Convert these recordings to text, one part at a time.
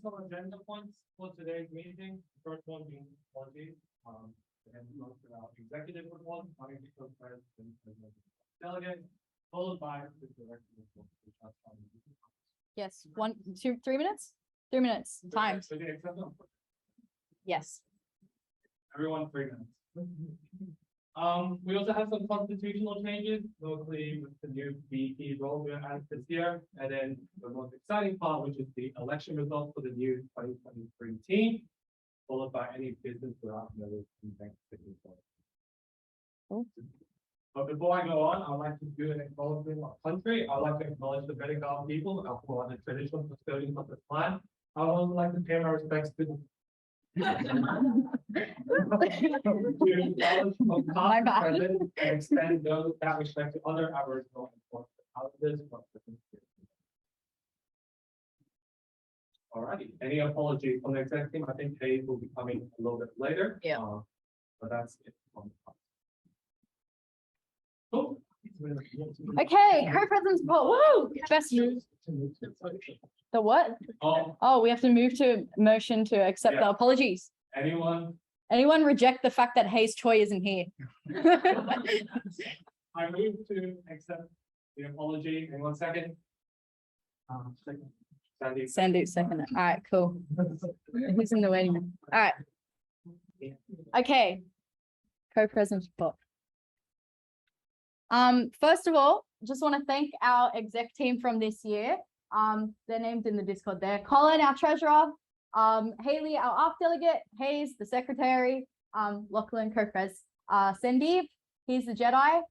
Some agenda points for today's meeting. The first one being policy. And go through our executive report, delegate, followed by the director report. Yes, 1, 2, 3 minutes. 3 minutes. Time. Yes. Everyone 3 minutes. We also have some constitutional changes, locally with the new VP role we had this year, and then the most exciting part, which is the election results for the new 2023 team, followed by any business without notice in next report. But before I go on, I'd like to do an acknowledgement of country. I'd like to acknowledge the Delegates people who are the traditional custodians of this land. I would also like to pay my respects to the and extend those that respect to other Aboriginal and Torres Strait Islanders. Alrighty, any apologies from the exec team? I think Hayes will be coming a little bit later. Yeah. But that's it. Cool. Okay, co-president's report. Woo! Best news. The what? Oh, we have to move to motion to accept the apologies. Anyone reject the fact that Hayes Choi isn't here? I move to accept the apology. In 1 second. Sandy. Sandu, second. All right, cool. Who's in the waiting room? All right. Okay. Co-president's report. First of all, just want to thank our exec team from this year. They're named in the Discord there. Colin, our treasurer, Haley, our ARC delegate, Hayes, the secretary, Lachlan, co-pres, Sandeep, he's the Jedi.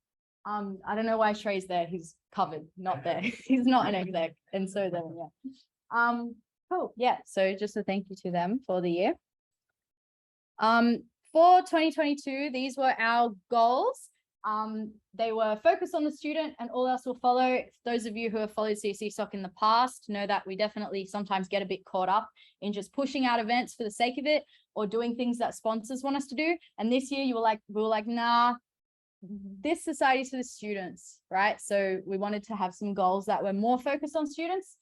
I don't know why Shrey's there. He's covered, not there. He's not an exec. And so then, yeah. Cool. Yeah. So just a thank you to them for the year. For 2022, these were our goals. They were focused on the student and all else will follow. Those of you who have followed CSESoc in the past know that we definitely sometimes get a bit caught up in just pushing out events for the sake of it or doing things that sponsors want us to do. And this year we were like, nah, this society is for the students, right? So we wanted to have some goals that were more focused on students.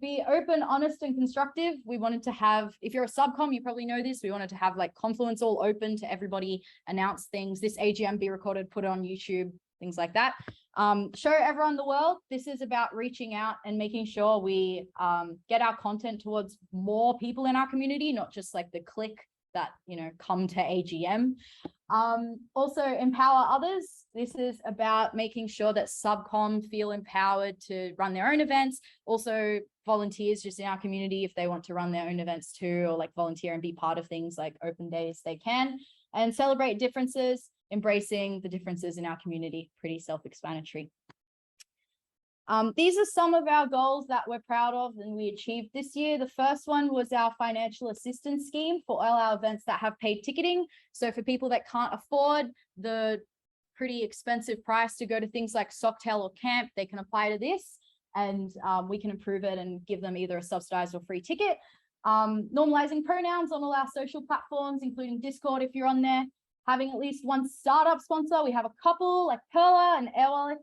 Be open, honest, and constructive. We wanted to have, if you're a subcom, you probably know this, we wanted to have like Confluence all open to everybody, announce things, this AGM be recorded, put it on YouTube, things like that. Show everyone the world. This is about reaching out and making sure we get our content towards more people in our community, not just like the clique that, you know, come to AGM. Also empower others. This is about making sure that subcom feel empowered to run their own events. Also volunteers just in our community, if they want to run their own events too, or like volunteer and be part of things like open days, they can. And celebrate differences, embracing the differences in our community. Pretty self-explanatory. These are some of our goals that we're proud of and we achieved this year. The first one was our financial assistance scheme for all our events that have paid ticketing. So for people that can't afford the pretty expensive price to go to things like Socktail or camp, they can apply to this and we can approve it and give them either a subsidized or free ticket. Normalizing pronouns on all our social platforms, including Discord if you're on there. Having at least one startup sponsor. We have a couple like Perla and Airwallex.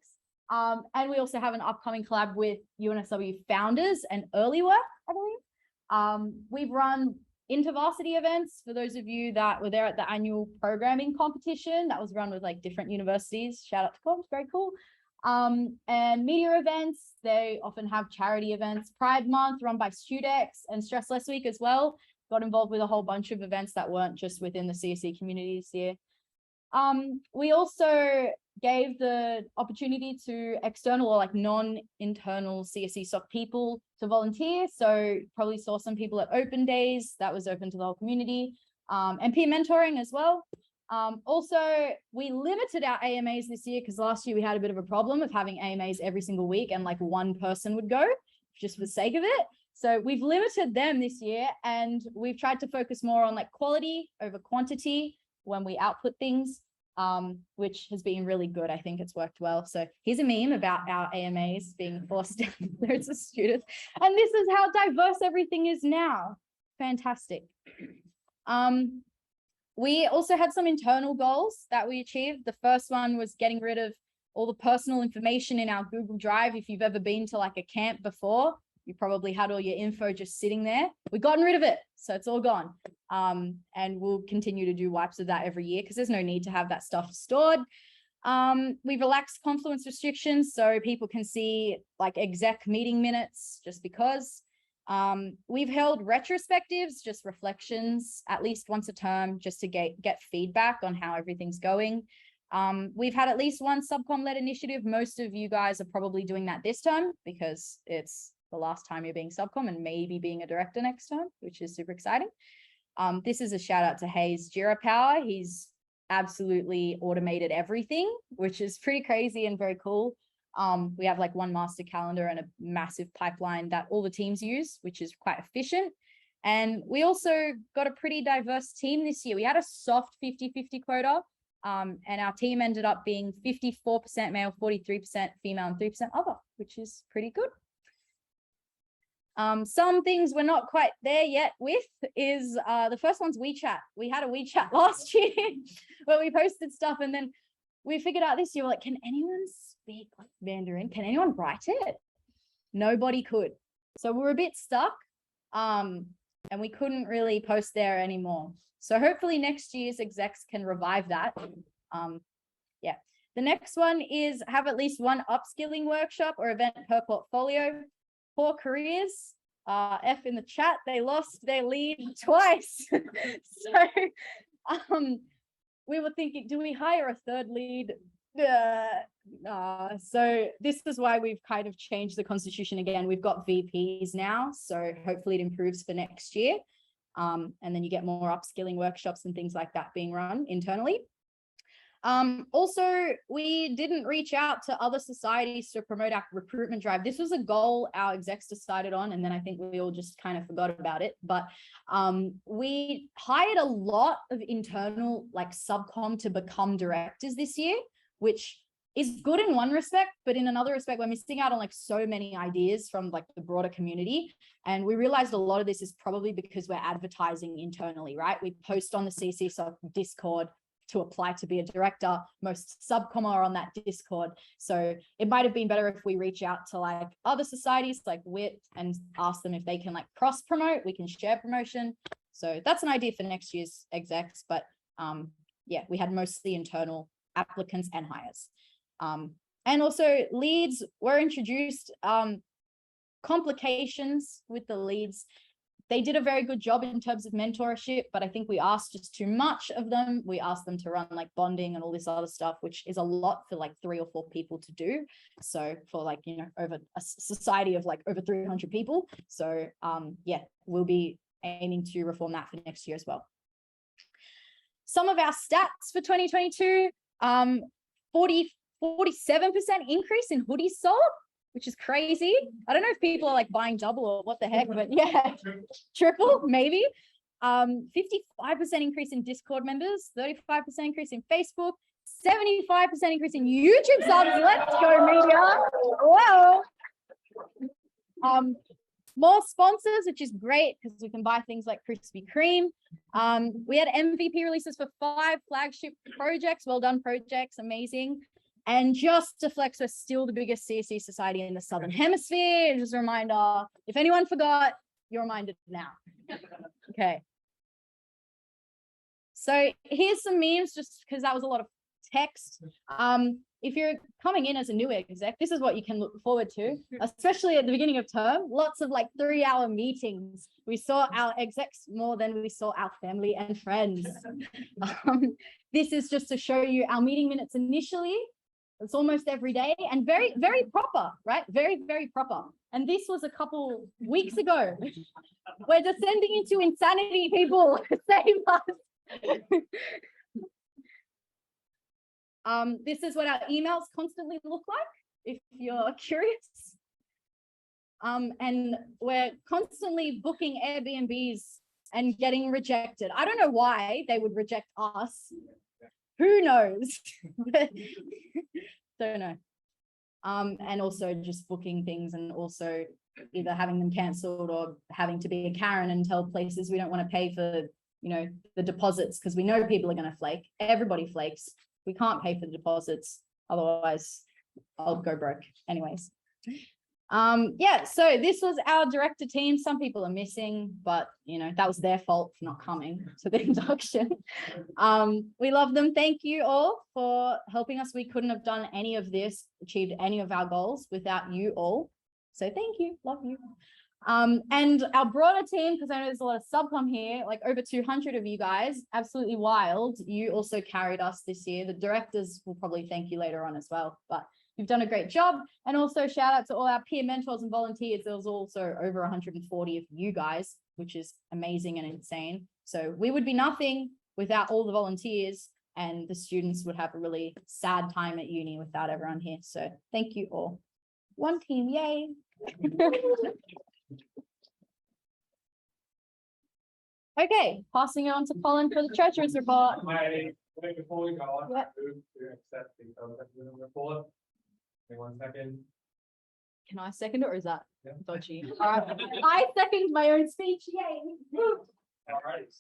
And we also have an upcoming collab with UNSW founders and early work, I believe. We've run InterVarsity events for those of you that were there at the annual programming competition that was run with like different universities. Shout out to Cobbs, very cool. And media events, they often have charity events. Pride Month run by StudX and Stress Less Week as well. Got involved with a whole bunch of events that weren't just within the CSE community this year. We also gave the opportunity to external or like non-internal CSESoc people to volunteer. So probably saw some people at open days that was open to the whole community, and peer mentoring as well. Also, we limited our AMAs this year because last year we had a bit of a problem of having AMAs every single week and like one person would go just for the sake of it. So we've limited them this year and we've tried to focus more on like quality over quantity when we output things, which has been really good. I think it's worked well. So here's a meme about our AMAs being forced down loads of students. And this is how diverse everything is now. Fantastic. We also had some internal goals that we achieved. The first one was getting rid of all the personal information in our Google Drive. If you've ever been to like a camp before, you probably had all your info just sitting there. We've gotten rid of it, so it's all gone. And we'll continue to do wipes of that every year because there's no need to have that stuff stored. We've relaxed confluence restrictions so people can see like exec meeting minutes just because. We've held retrospectives, just reflections, at least once a term, just to get feedback on how everything's going. We've had at least one subcom-led initiative. Most of you guys are probably doing that this term because it's the last time you're being subcom and maybe being a director next term, which is super exciting. This is a shout out to Hayes Jira Power. He's absolutely automated everything, which is pretty crazy and very cool. We have like one master calendar and a massive pipeline that all the teams use, which is quite efficient. And we also got a pretty diverse team this year. We had a soft 50-50 quota, and our team ended up being 54% male, 43% female, and 3% other, which is pretty good. Some things we're not quite there yet with is the first one's Wechat. We had a Wechat last year where we posted stuff, and then we figured out this year, we're like, can anyone speak like Mandarin? Can anyone write it? Nobody could. So we're a bit stuck, and we couldn't really post there anymore. So hopefully next year's execs can revive that. Yeah. The next one is have at least one upskilling workshop or event per portfolio. 4 careers. F in the chat, they lost their lead twice. So we were thinking, do we hire a third lead? So this is why we've kind of changed the constitution again. We've got VPs now, so hopefully it improves for next year. And then you get more upskilling workshops and things like that being run internally. Also, we didn't reach out to other societies to promote our recruitment drive. This was a goal our execs decided on, and then I think we all just kind of forgot about it. But we hired a lot of internal like subcom to become directors this year, which is good in one respect, but in another respect, we're missing out on like so many ideas from like the broader community. And we realized a lot of this is probably because we're advertising internally, right? We post on the CSESoc Discord to apply to be a director. Most subcom are on that Discord. So it might have been better if we reach out to like other societies like WIT and ask them if they can like cross promote, we can share promotion. So that's an idea for next year's execs. But yeah, we had mostly internal applicants and hires. And also leads were introduced, complications with the leads. They did a very good job in terms of mentorship, but I think we asked just too much of them. We asked them to run like bonding and all this other stuff, which is a lot for like 3 or 4 people to do. So for like, you know, over a society of like over 300 people. So yeah, we'll be aiming to reform that for next year as well. Some of our stats for 2022, 47% increase in hoodies sold, which is crazy. I don't know if people are like buying double or what the heck, but yeah, triple maybe. 55% increase in Discord members, 35% increase in Facebook, 75% increase in YouTube subs. Let's go, media. Wow. More sponsors, which is great because we can buy things like Krispy Kreme. We had MVP releases for 5 flagship projects. Well done, projects. Amazing. And just to flex, we're still the biggest CSE society in the Southern Hemisphere. Just a reminder, if anyone forgot, you're reminded now. Okay. So here's some memes, just because that was a lot of text. If you're coming in as a new exec, this is what you can look forward to, especially at the beginning of term. Lots of like 3-hour meetings. We saw our execs more than we saw our family and friends. This is just to show you our meeting minutes initially. It's almost every day and very, very proper, right? Very, very proper. And this was a couple weeks ago. We're descending into insanity, people. Save us. This is what our emails constantly look like, if you're curious. And we're constantly booking Airbnbs and getting rejected. I don't know why they would reject us. Who knows? Don't know. And also just booking things and also either having them cancelled or having to be a Karen and tell places we don't want to pay for, you know, the deposits because we know people are going to flake. Everybody flakes. We can't pay for the deposits. Otherwise, I'll go broke anyways. Yeah, so this was our director team. Some people are missing, but that was their fault for not coming to the induction. We love them. Thank you all for helping us. We couldn't have done any of this, achieved any of our goals without you all. So thank you, love you. And our broader team, because I know there's a lot of subcom here, like over 200 of you guys, absolutely wild. You also carried us this year. The directors will probably thank you later on as well, but you've done a great job. And also shout out to all our peer mentors and volunteers. There was also over 140 of you guys, which is amazing and insane. So we would be nothing without all the volunteers, and the students would have a really sad time at uni without everyone here. So thank you all. One team, yay. Okay, passing it on to Colin for the treasurer's report. Before we go on, Yeah. move to accept the treasurer's report. Wait 1 second. Can I second it, or is that Yeah. dodgy? All right. I second my own speech, yay. All right.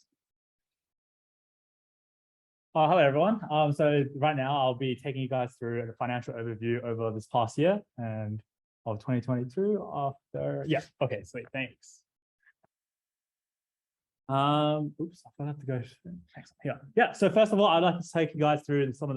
Hello, everyone. So right now I'll be taking you guys through a financial overview over this past year and of 2022 after. Yeah. Okay. Sweet. Thanks. Oops, I forgot to go. Yeah. So first of all, I'd like to take you guys through some of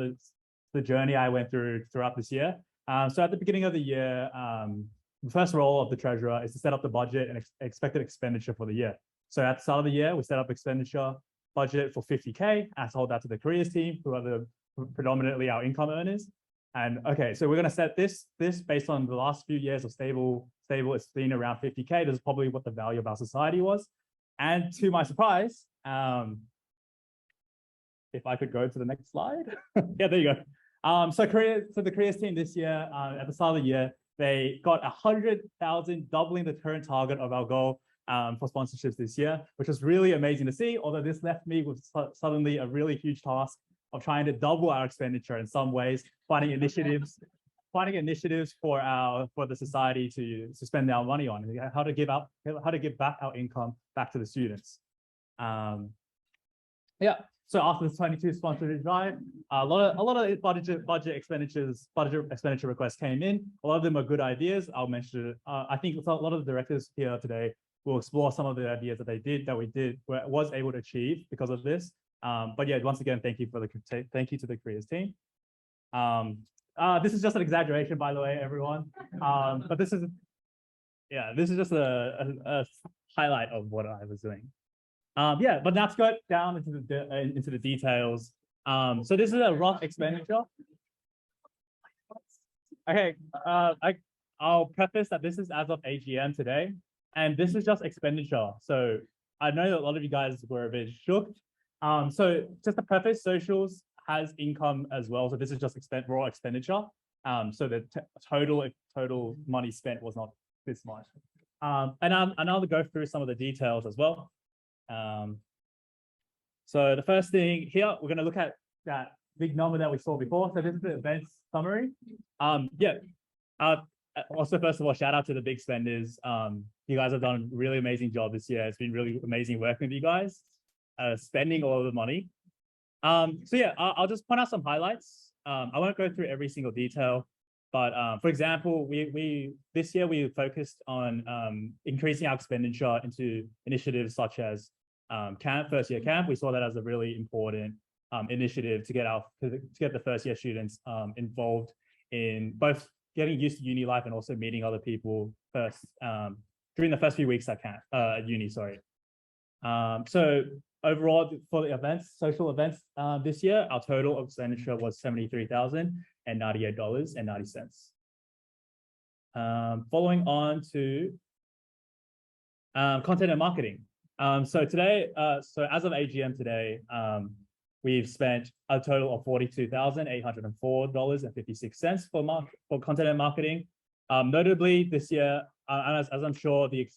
the journey I went through throughout this year. So at the beginning of the year, the first role of the treasurer is to set up the budget and expected expenditure for the year. So at the start of the year, we set up expenditure budget for 50K. I told that to the careers team, who are predominantly our income earners. And okay, so we're going to set this based on the last few years of stable. It's been around 50K. This is probably what the value of our society was. And to my surprise, if I could go to the next slide. Yeah, there you go. So the careers team this year, at the start of the year, they got 100,000, doubling the current target of our goal for sponsorships this year, which was really amazing to see. Although this left me with suddenly a really huge task of trying to double our expenditure in some ways, finding initiatives for the society to spend our money on, and how to give back our income back to the students. Yeah. So after the 22 sponsored drive, a lot of budget expenditure requests came in. A lot of them are good ideas. I'll mention it. I think a lot of the directors here today will explore some of the ideas that was able to achieve because of this. But yeah, once again, thank you to the careers team. This is just an exaggeration, by the way, everyone. But this is just a highlight of what I was doing. Yeah, but let's go down into the details. So this is a rough expenditure. Okay, I'll preface that this is as of AGM today, and this is just expenditure. So I know that a lot of you guys were a bit shocked. So just to preface, socials has income as well. So this is just raw expenditure. So the total money spent was not this much. And I'll go through some of the details as well. So the first thing here, we're going to look at that big number that we saw before. So this is the events summary. Also, first of all, shout out to the big spenders. You guys have done a really amazing job this year. It's been really amazing working with you guys, spending all of the money. So yeah, I'll just point out some highlights. I won't go through every single detail, but for example, this year we focused on increasing our expenditure into initiatives such as first year camp. We saw that as a really important initiative to get the first year students involved in both getting used to uni life and also meeting other people during the first few weeks at uni. Sorry. So overall, for the social events this year, our total expenditure was $73,098.90. Following on to content and marketing. So today, so as of AGM today, we've spent a total of $42,804.56 for content and marketing. Notably this year, as I'm sure the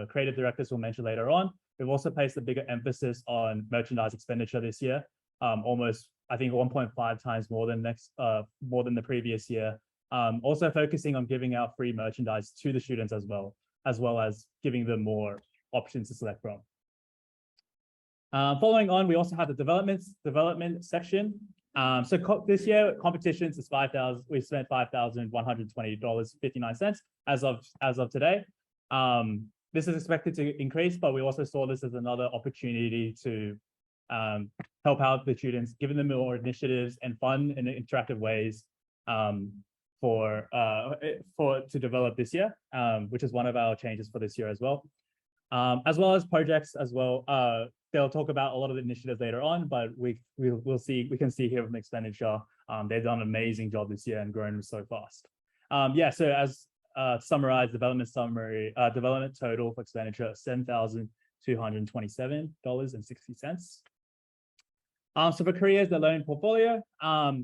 creative directors will mention later on, we've also placed a bigger emphasis on merchandise expenditure this year, almost, I think, 1.5 times more than the previous year. Also focusing on giving out free merchandise to the students as well as giving them more options to select from. Following on, we also have the development section. This year competitions is 5,000. We spent $5,120.59 as of today. This is expected to increase, but we also saw this as another opportunity to help out the students, giving them more initiatives and fun and interactive ways to develop this year, which is one of our changes for this year as well as projects as well. They'll talk about a lot of the initiatives later on, but we can see here from expenditure, they've done an amazing job this year and grown so fast. So as summarized, development total for expenditure $7,227.60. So for careers, the learning portfolio, I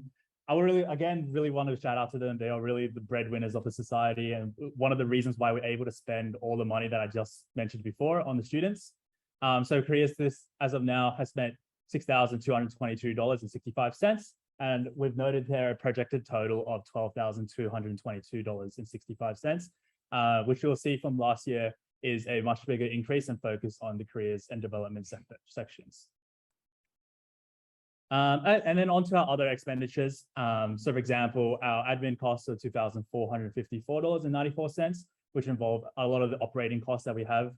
would really want to shout out to them. They are really the breadwinners of the society, and one of the reasons why we're able to spend all the money that I just mentioned before on the students. So careers, this as of now has spent $6,222.65, and we've noted there a projected total of $12,222.65, which you'll see from last year is a much bigger increase and focus on the careers and development sections. And then on to our other expenditures. So for example, our admin costs are $2,454.94, which involve a lot of the operating costs that we have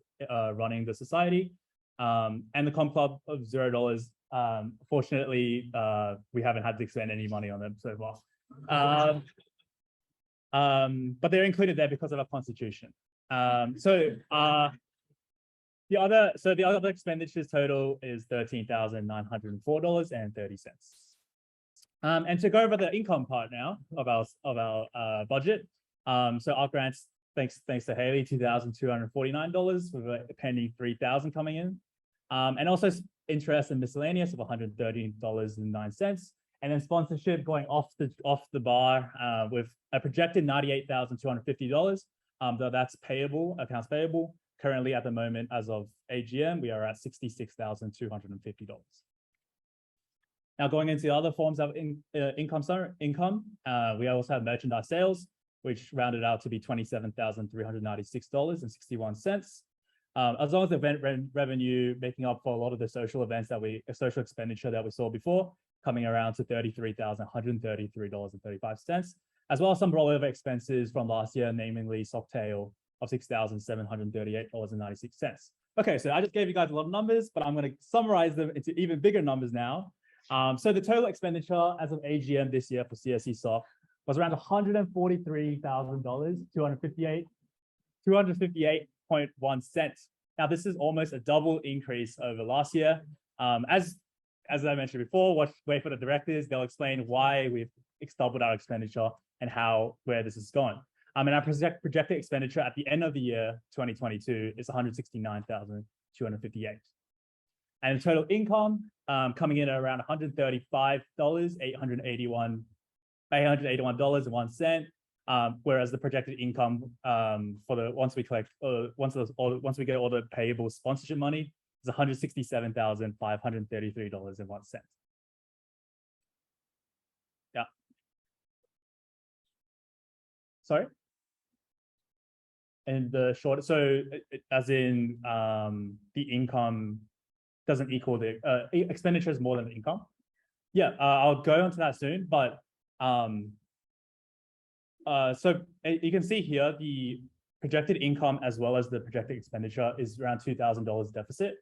running the society. And the Comp Club of $0. Fortunately, we haven't had to spend any money on them so far. But they're included there because of our constitution. The other expenditures total is $13,904.30. And to go over the income part now of our budget. So our grants, thanks to Haley, $2,249 with a pending $3,000 coming in. And also interest and miscellaneous of $113.09. And then sponsorship going off the bar with a projected $98,250. Though that's payable, accounts payable. Currently at the moment, as of AGM, we are at $66,250. Now going into the other forms of income, we also have merchandise sales, which rounded out to be $27,396.61. As well as event revenue making up for a lot of the social events social expenditure that we saw before, coming around to $33,133.35, as well as some rollover expenses from last year, namely Socktail of $6,738.96. Okay, so I just gave you guys a lot of numbers, but I'm going to summarize them into even bigger numbers now. So the total expenditure as of AGM this year for CSESoc was around $143,000, 258.1 cents. Now this is almost a double increase over last year. As I mentioned before, wait for the directors, they'll explain why we've doubled our expenditure and where this is going. And our projected expenditure at the end of the year 2022 is $169,258. And total income coming in at around $881.01, whereas the projected income once we get all the payable sponsorship money is $167,533.01. Yeah. Sorry. And the short, so as in the income doesn't equal the expenditure is more than the income. Yeah, I'll go on to that soon, but so you can see here the projected income as well as the projected expenditure is around $2,000 deficit.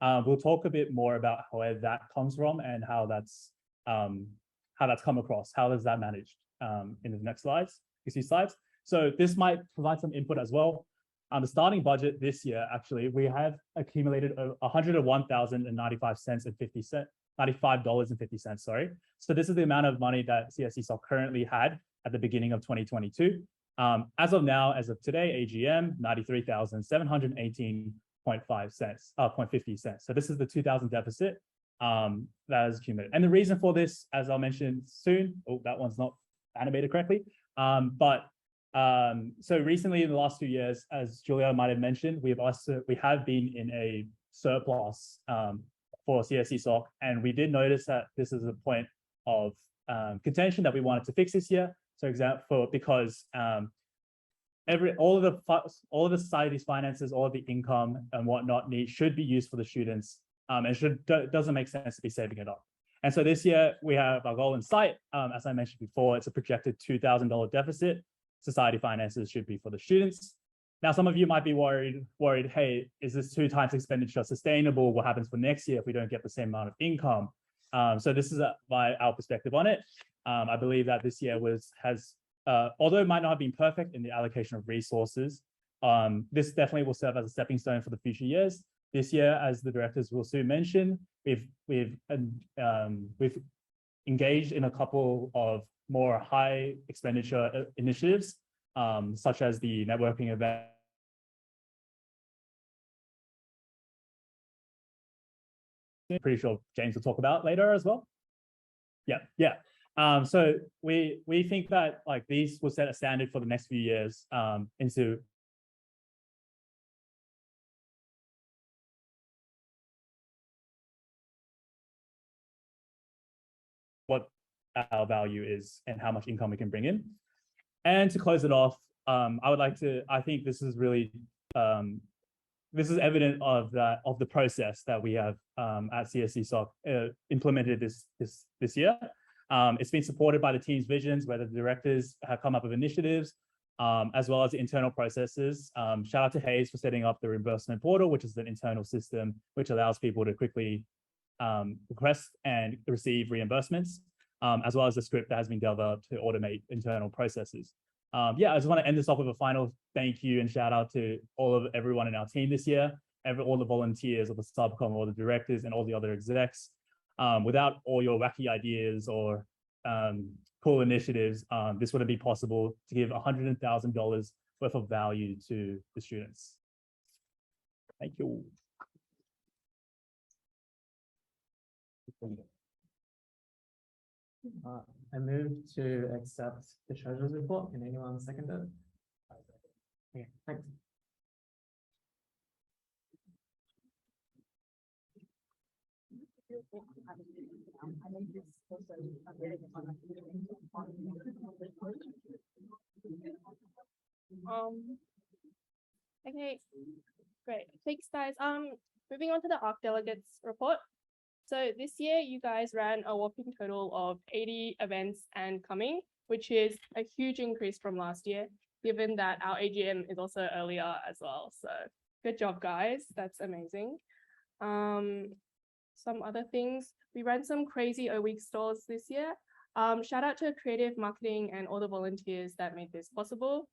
We'll talk a bit more about where that comes from and how that's come across. How is that managed in the next slides? You see slides. So this might provide some input as well. On the starting budget this year, actually, we have accumulated $101,095.50. Sorry. So this is the amount of money that CSESoc currently had at the beginning of 2022. As of now, as of today, AGM, $93,718.50. So this is the 2,000 deficit that is accumulated. And the reason for this, as I'll mention soon, oh, that one's not animated correctly. So recently in the last 2 years, as Julia might have mentioned, we have been in a surplus for CSESoc, and we did notice that this is a point of contention that we wanted to fix this year. So because all of the society's finances, all of the income and whatnot should be used for the students, and doesn't make sense to be saving it up. And so this year we have our goal in sight. As I mentioned before, it's a projected $2,000 deficit. Society finances should be for the students. Now, some of you might be worried, hey, is this 2 times expenditure sustainable? What happens for next year if we don't get the same amount of income? So this is our perspective on it. I believe that this year although it might not have been perfect in the allocation of resources, this definitely will serve as a stepping stone for the future years. This year, as the directors will soon mention, we've engaged in a couple of more high expenditure initiatives, such as the networking event. Pretty sure James will talk about later as well. Yeah. So we think that like these will set a standard for the next few years into what our value is and how much income we can bring in. And to close it off, I think this is really this is evident of the process that we have at CSESoc implemented this year. It's been supported by the team's visions, where the directors have come up with initiatives, as well as the internal processes. Shout out to Hayes for setting up the reimbursement portal, which is an internal system which allows people to quickly request and receive reimbursements, as well as the script that has been developed to automate internal processes. I just want to end this off with a final thank you and shout out to everyone in our team this year, all the volunteers of the subcom, all the directors and all the other execs. Without all your wacky ideas or cool initiatives, this wouldn't be possible to give $100,000 worth of value to the students. Thank you. I move to accept the treasurer's report. Can anyone second it? Okay, thanks. Okay, great. Thanks, guys. Moving on to the ARC Delegates report. So this year, you guys ran a whopping total of 80 events and coming, which is a huge increase from last year, given that our AGM is also earlier as well. So good job, guys. That's amazing. Some other things, we ran some crazy O-Week stores this year. Shout out to creative marketing and all the volunteers that made this possible.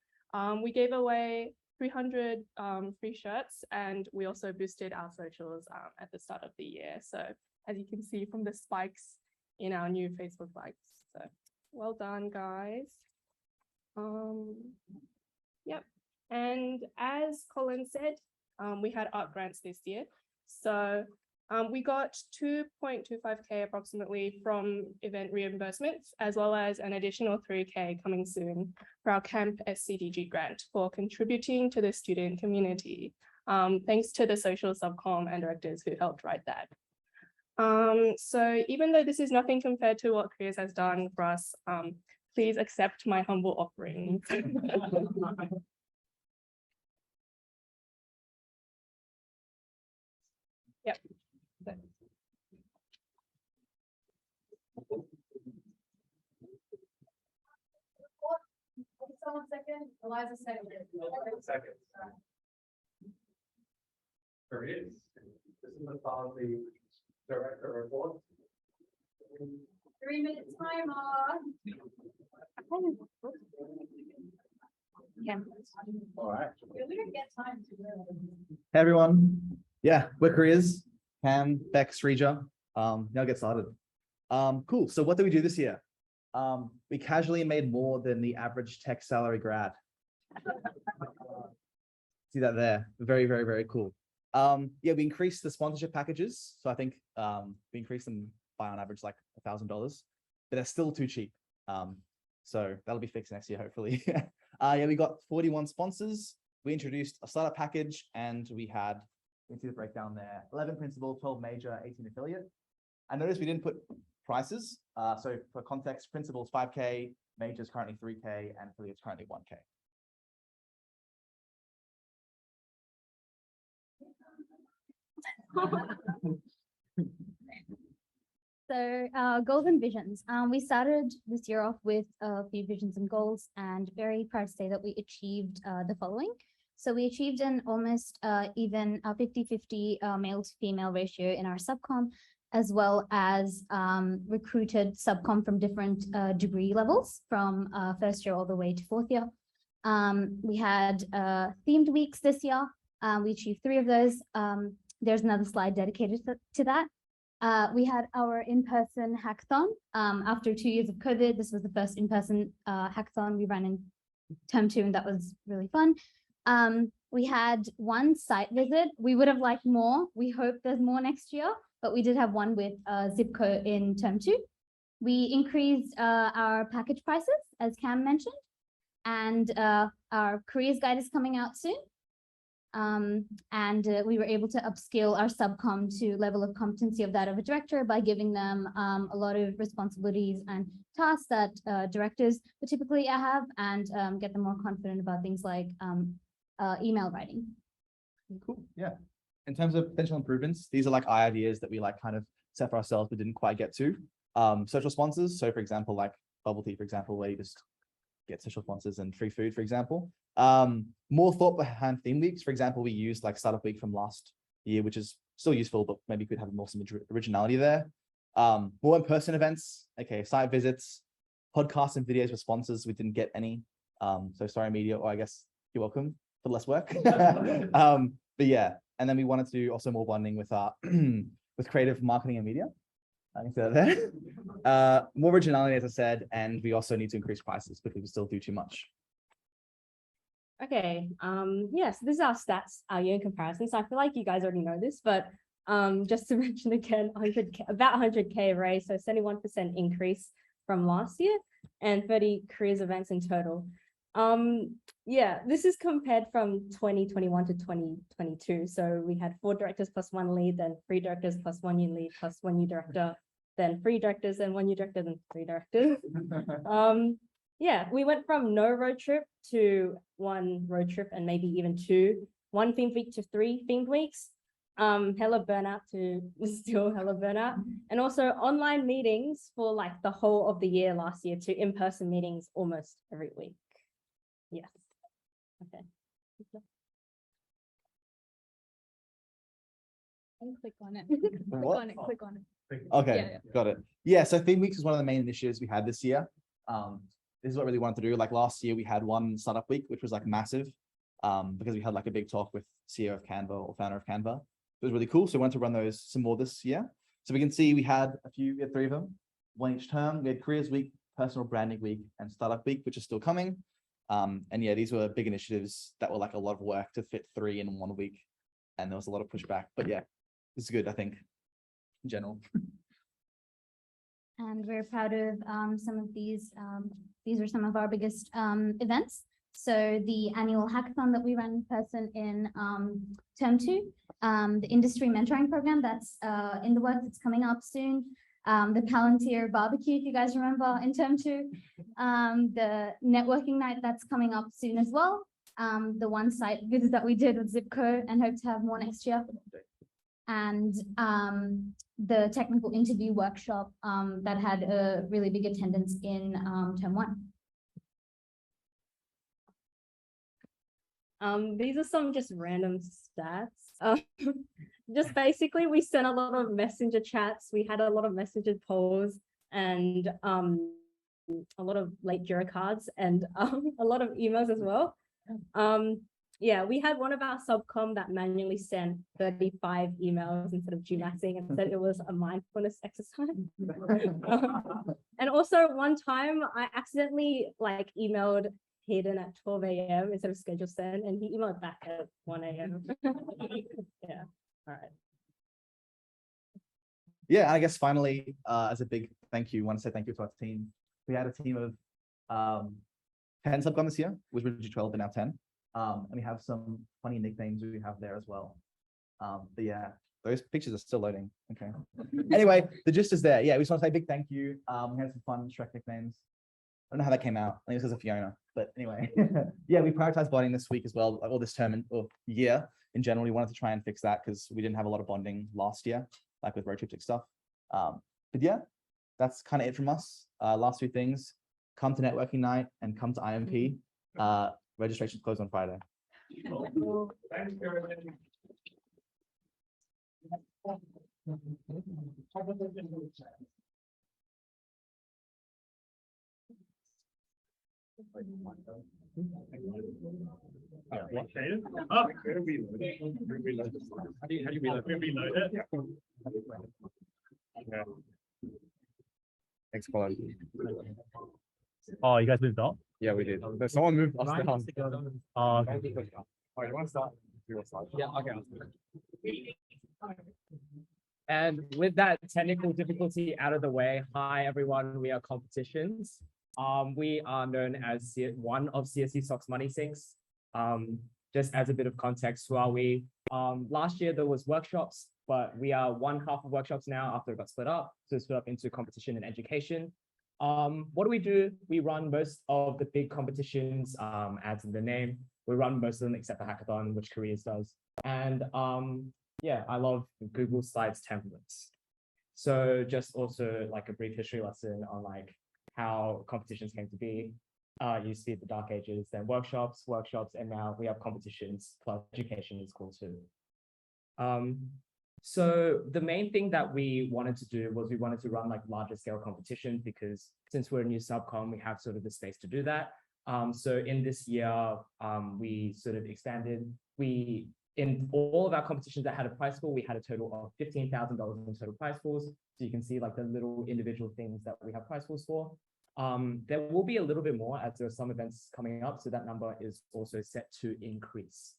We gave away 300 free shirts, and we also boosted our socials at the start of the year. So as you can see from the spikes in our new Facebook likes. So well done, guys. Yep. And as Colin said, we had art grants this year. So we got 2.25K approximately from event reimbursements, as well as an additional 3K coming soon for our Camp SCDG grant for contributing to the student community. Thanks to the social subcom and directors who helped write that. So even though this is nothing compared to what Careers has done for us, please accept my humble offering. Yep. Someone second, Eliza second. Second. Careers. This is the policy director report. 3 minutes timer. All right. We don't get time to go. Hey everyone. Yeah, we're Careers. Cam, Bex, Reja. Now get started. Cool. So what did we do this year? We casually made more than the average tech salary grad. See that there? Very, very, very cool. Yeah, we increased the sponsorship packages. So I think we increased them by on average like $1,000, but they're still too cheap. So that'll be fixed next year, hopefully. Yeah, we got 41 sponsors. We introduced a startup package, and we had, you can see the breakdown there, 11 principal, 12 major, 18 affiliate. I noticed we didn't put prices. So for context, principals 5K, majors currently 3K, and affiliates currently 1K. So goals and visions. We started this year off with a few visions and goals, and very proud to say that we achieved the following. So we achieved an almost even 50-50 male to female ratio in our subcom, as well as recruited subcom from different degree levels from first year all the way to fourth year. We had themed weeks this year. We achieved 3 of those. There's another slide dedicated to that. We had our in-person hackathon. After 2 years of COVID, this was the first in-person hackathon we ran in term 2, and that was really fun. We had 1 site visit. We would have liked more. We hope there's more next year, but we did have 1 with Zipco in term 2. We increased our package prices, as Cam mentioned, and our careers guide is coming out soon. We were able to upskill our subcom to level of competency of that of a director by giving them a lot of responsibilities and tasks that directors would typically have, and get them more confident about things like email writing. Cool. Yeah. In terms of potential improvements, these are like ideas that we like kind of set for ourselves but didn't quite get to. Social sponsors. So for example, like bubble tea, for example, where you just get social sponsors and free food, for example. More thought behind theme weeks. For example, we used like startup week from last year, which is still useful, but maybe could have more some originality there. More in-person events, okay, site visits, podcasts and videos with sponsors. We didn't get any. So sorry, media, or I guess you're welcome for less work. But yeah, and then we wanted to do also more bonding with with creative marketing and media. I can say that there. More originality, as I said, and we also need to increase prices because we still do too much. Okay, yeah, so this is our stats, our year in comparison. So I feel like you guys already know this, but just to mention again, about 100K raise, so 71% increase from last year and 30 careers events in total. Yeah, this is compared from 2021 to 2022. So we had 4 directors plus 1 lead, then 3 directors plus 1 new lead plus 1 new director, then 3 directors and 1 new director, then 3 directors. Yeah, we went from no road trip to 1 road trip and maybe even 2, 1 themed week to 3 themed weeks. Hella burnout to still hella burnout, and also online meetings for like the whole of the year last year to in-person meetings almost every week. Yes. Okay. And click on it. What? Click on it. Okay, Yeah. got it. Yeah, so theme weeks is one of the main initiatives we had this year. This is what we really wanted to do. Like last year, we had 1 startup week, which was like massive, because we had like a big talk with CEO of Canva or founder of Canva. It was really cool. So we wanted to run those some more this year. So we can see we had 3 of them, 1 each term. We had careers week, personal branding week, and startup week, which is still coming. And yeah, these were big initiatives that were like a lot of work to fit 3 in 1 week. And there was a lot of pushback, but yeah, this is good, I think, in general. And we're proud of some of these. These are some of our biggest events. So the annual hackathon that we run in person in term 2, the industry mentoring program that's in the works, it's coming up soon. The Palantir barbecue, if you guys remember, in term 2, the networking night that's coming up soon as well. The 1 site visit that we did with Zipco and hope to have more next year. And the technical interview workshop that had a really big attendance in term 1. These are some just random stats. Just basically, we sent a lot of messenger chats. We had a lot of messenger polls and a lot of late Jira cards and a lot of emails as well. Yeah, we had one of our subcom that manually sent 35 emails instead of GMAXing and said it was a mindfulness exercise. And also 1 time I accidentally like emailed Hayden at 12 a.m. instead of schedule send, and he emailed back at 1 a.m. Yeah, all right. Yeah, I guess finally, as a big thank you, I want to say thank you to our team. We had a team of 10 subcom this year, which was 12 and now 10. And we have some funny nicknames we have there as well. But yeah, those pictures are still loading. Okay. Anyway, the gist is there. Yeah, we just want to say a big thank you. We had some fun Shrek nicknames. I don't know how that came out. I think it was a Fiona. But anyway, yeah, we prioritized bonding this week as well, or this term or year in general. We wanted to try and fix that because we didn't have a lot of bonding last year, like with road trips and stuff. But But yeah, that's kind of it from us. Last two things, come to networking night and come to IMP. Registration closed on Friday. Thanks, everybody. Thanks, Colin. Oh, you guys moved on? Yeah, we did. There's someone moved us down. Oh, okay. Oh, you want to start? You want to start? Yeah, okay. And with that technical difficulty out of the way, hi everyone, we are Competitions. We are known as one of CSESoc's money sinks. Just as a bit of context, who are we? Last year there was workshops, but we are one half of workshops now after it got split up. So it's split up into competition and education. What do? We run most of the big competitions, as in the name. We run most of them except for Hackathon, which Careers does. And yeah, I love Google Slides templates. So just also like a brief history lesson on like how competitions came to be. Used to be the Dark Ages, then workshops, and now we have competitions plus education is cool too. So the main thing that we wanted to do was we wanted to run like larger scale competitions because since we're a new subcom, we have sort of the space to do that. So in this year, we sort of expanded. In all of our competitions that had a prize pool, we had a total of $15,000 in total prize pools. So you can see like the little individual things that we have prize pools for. There will be a little bit more as there are some events coming up. So that number is also set to increase.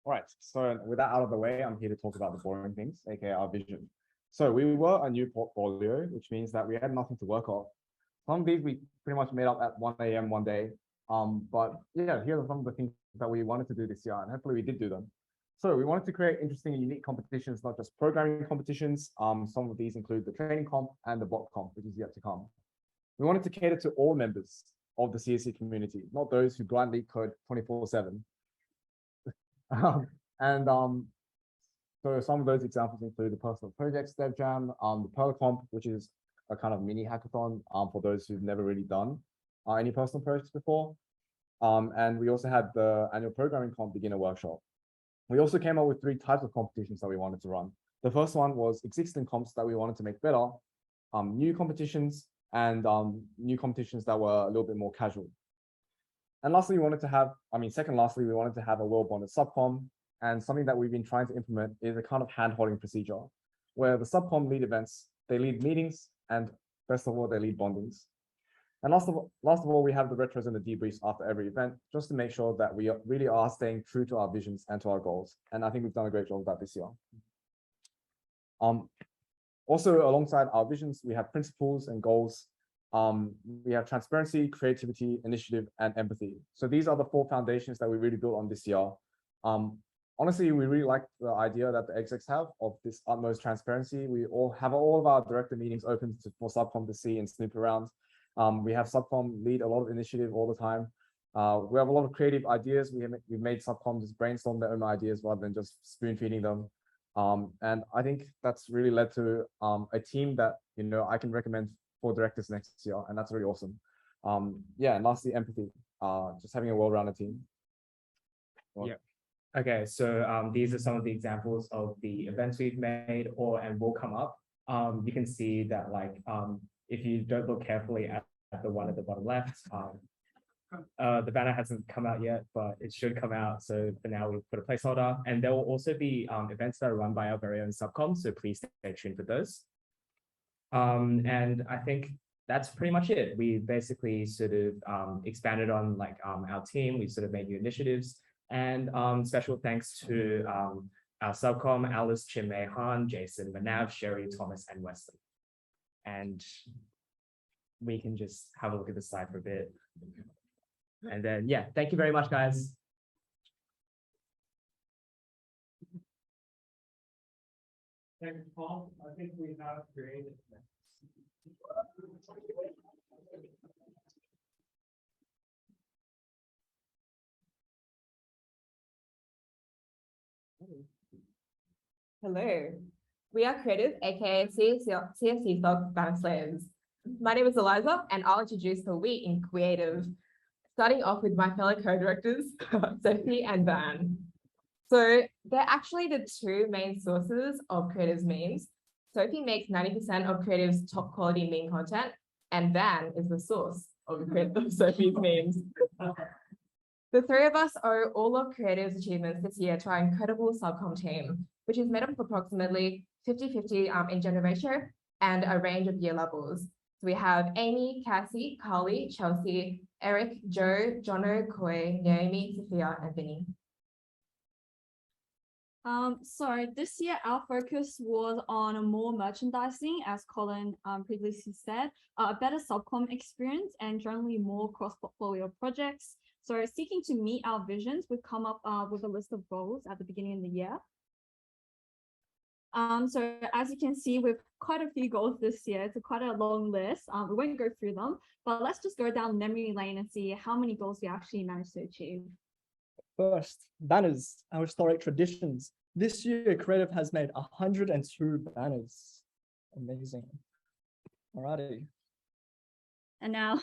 All right, so with that out of the way, I'm here to talk about the boring things, aka our vision. So we were a new portfolio, which means that we had nothing to work off. Some of these we pretty much made up at 1 a.m. one day. But yeah, here are some of the things that we wanted to do this year, and hopefully we did do them. So we wanted to create interesting and unique competitions, not just programming competitions. Some of these include the training comp and the bot comp, which is yet to come. We wanted to cater to all members of the CSE community, not those who blindly code 24/7. So some of those examples include the personal projects dev jam, the Pearl comp, which is a kind of mini hackathon for those who've never really done any personal projects before. And we also had the annual programming comp beginner workshop. We also came up with 3 types of competitions that we wanted to run. The first one was existing comps that we wanted to make better, new competitions, and new competitions that were a little bit more casual. And lastly, we wanted to have a well-bonded subcom, and something that we've been trying to implement is a kind of hand-holding procedure, where the subcom lead events, they lead meetings, and best of all, they lead bondings. And last of all, we have the retros and the debriefs after every event, just to make sure that we really are staying true to our visions and to our goals. And I think we've done a great job of that this year. Also, alongside our visions, we have principles and goals. We have transparency, creativity, initiative, and empathy. So these are the 4 foundations that we really built on this year. Honestly, we really like the idea that the execs have of this utmost transparency. We all have all of our director meetings open for subcom to see and snoop around. We have subcom lead a lot of initiative all the time. We have a lot of creative ideas. We've made subcom just brainstorm their own ideas rather than just spoon feeding them. And I think that's really led to a team that I can recommend for directors next year, and that's really awesome. Yeah, and lastly, empathy. Just having a well-rounded team. Yeah. Okay, so these are some of the examples of the events we've made and will come up. You can see that like if you don't look carefully at the one at the bottom left, the banner hasn't come out yet, but it should come out. So for now, we've put a placeholder, and there will also be events that are run by our very own subcom. So please stay tuned for those. And I think that's pretty much it. We basically sort of expanded on like our team. We sort of made new initiatives, and special thanks to our subcom, Alice, Chinmay Han, Jason, Manav, Sherry, Thomas, and Wesley. And we can just have a look at the slide for a bit. And then, yeah, thank you very much, guys. Thanks, Paul. I think we have created. Hello, We are creative, aka CSESoc Banner Slayers. My name is Eliza, and I'll introduce the we in creative, starting off with my fellow co-directors, Sophie and Van. So they're actually the two main sources of creative's memes. Sophie makes 90% of creative's top quality meme content, and Van is the source of Sophie's memes. The three of us owe all of creative's achievements this year to our incredible subcom team, which is made up of approximately 50-50 in gender ratio and a range of year levels. So we have Amy, Cassie, Carly, Chelsea, Eric, Joe, Jono, Koi, Naomi, Sophia, and Vinny. So this year our focus was on more merchandising, as Colin previously said, a better subcom experience and generally more cross-portfolio projects. So seeking to meet our visions, we've come up with a list of goals at the beginning of the year. So as you can see, we've quite a few goals this year. It's quite a long list. We won't go through them, but let's just go down memory lane and see how many goals we actually managed to achieve. First, banners, our historic traditions. This year, Creative has made 102 banners. Amazing. Alrighty. And now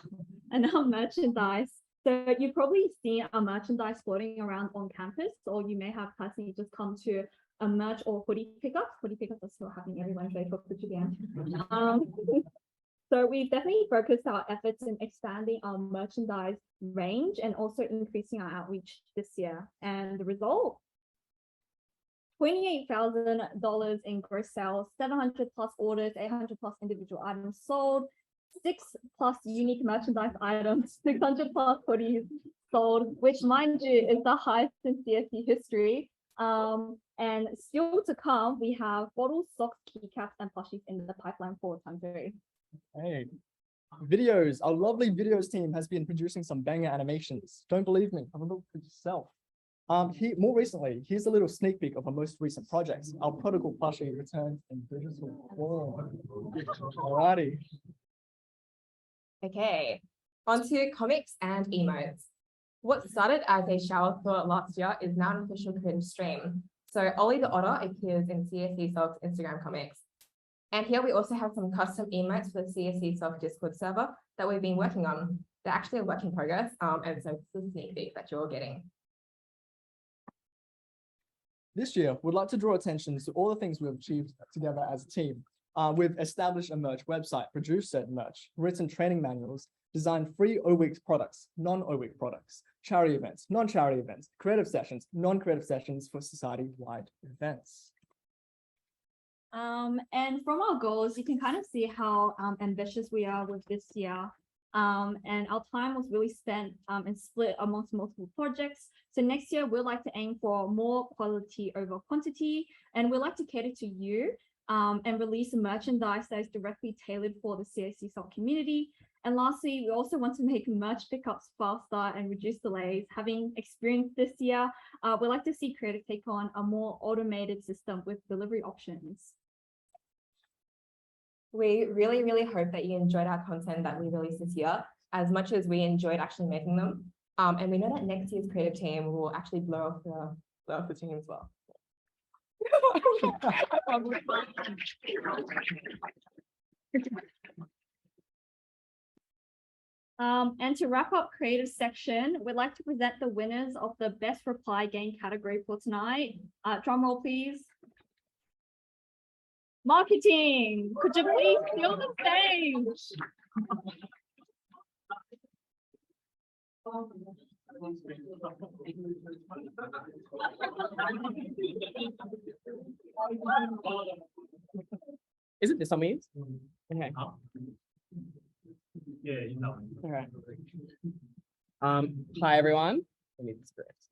merchandise. So you've probably seen our merchandise floating around on campus, or you may have personally just come to a merch or hoodie pickup. Hoodie pickups are still happening every Wednesday for Future again. So we've definitely focused our efforts in expanding our merchandise range and also increasing our outreach this year. And the result, $28,000 in gross sales, 700 plus orders, 800 plus individual items sold, 6+ unique merchandise items, 600 plus hoodies sold, which mind you is the highest in CSE history. And still to come, we have bottles, socks, keycaps, and plushies in the pipeline for time 3. Hey, videos. Our lovely videos team has been producing some banger animations. Don't believe me? Have a look for yourself. More recently, here's a little sneak peek of our most recent projects. Our protocol plushie returns in digital form. Alrighty. Okay, onto comics and emotes. What started as a shower thought last year is now an official creative stream. So Ollie the Otter appears in CSESoc's Instagram comics. And here we also have some custom emotes for the CSESoc Discord server that we've been working on. They're actually a work in progress, and so this is a sneak peek that you're all getting. This year, we'd like to draw attention to all the things we've achieved together as a team. We've established a merch website, produced said merch, written training manuals, designed free O-Week products, non-O-Week products, charity events, non-charity events, creative sessions, non-creative sessions for society-wide events. And from our goals, you can kind of see how ambitious we are with this year. And our time was really spent and split amongst multiple projects. So next year, we'd like to aim for more quality over quantity, and we'd like to cater to you and release merchandise that is directly tailored for the CSESoc community. And lastly, we also want to make merch pickups faster and reduce delays. Having experienced this year, we'd like to see Creative take on a more automated system with delivery options. We really, really hope that you enjoyed our content that we released this year as much as we enjoyed actually making them. And we know that next year's creative team will actually blow off the team as well. And to wrap up creative section, we'd like to present the winners of the best reply game category for tonight. Drum roll, please. Marketing, could you please fill the stage? Isn't this on me? Okay. Yeah, you know. All right. Hi everyone. I need this first.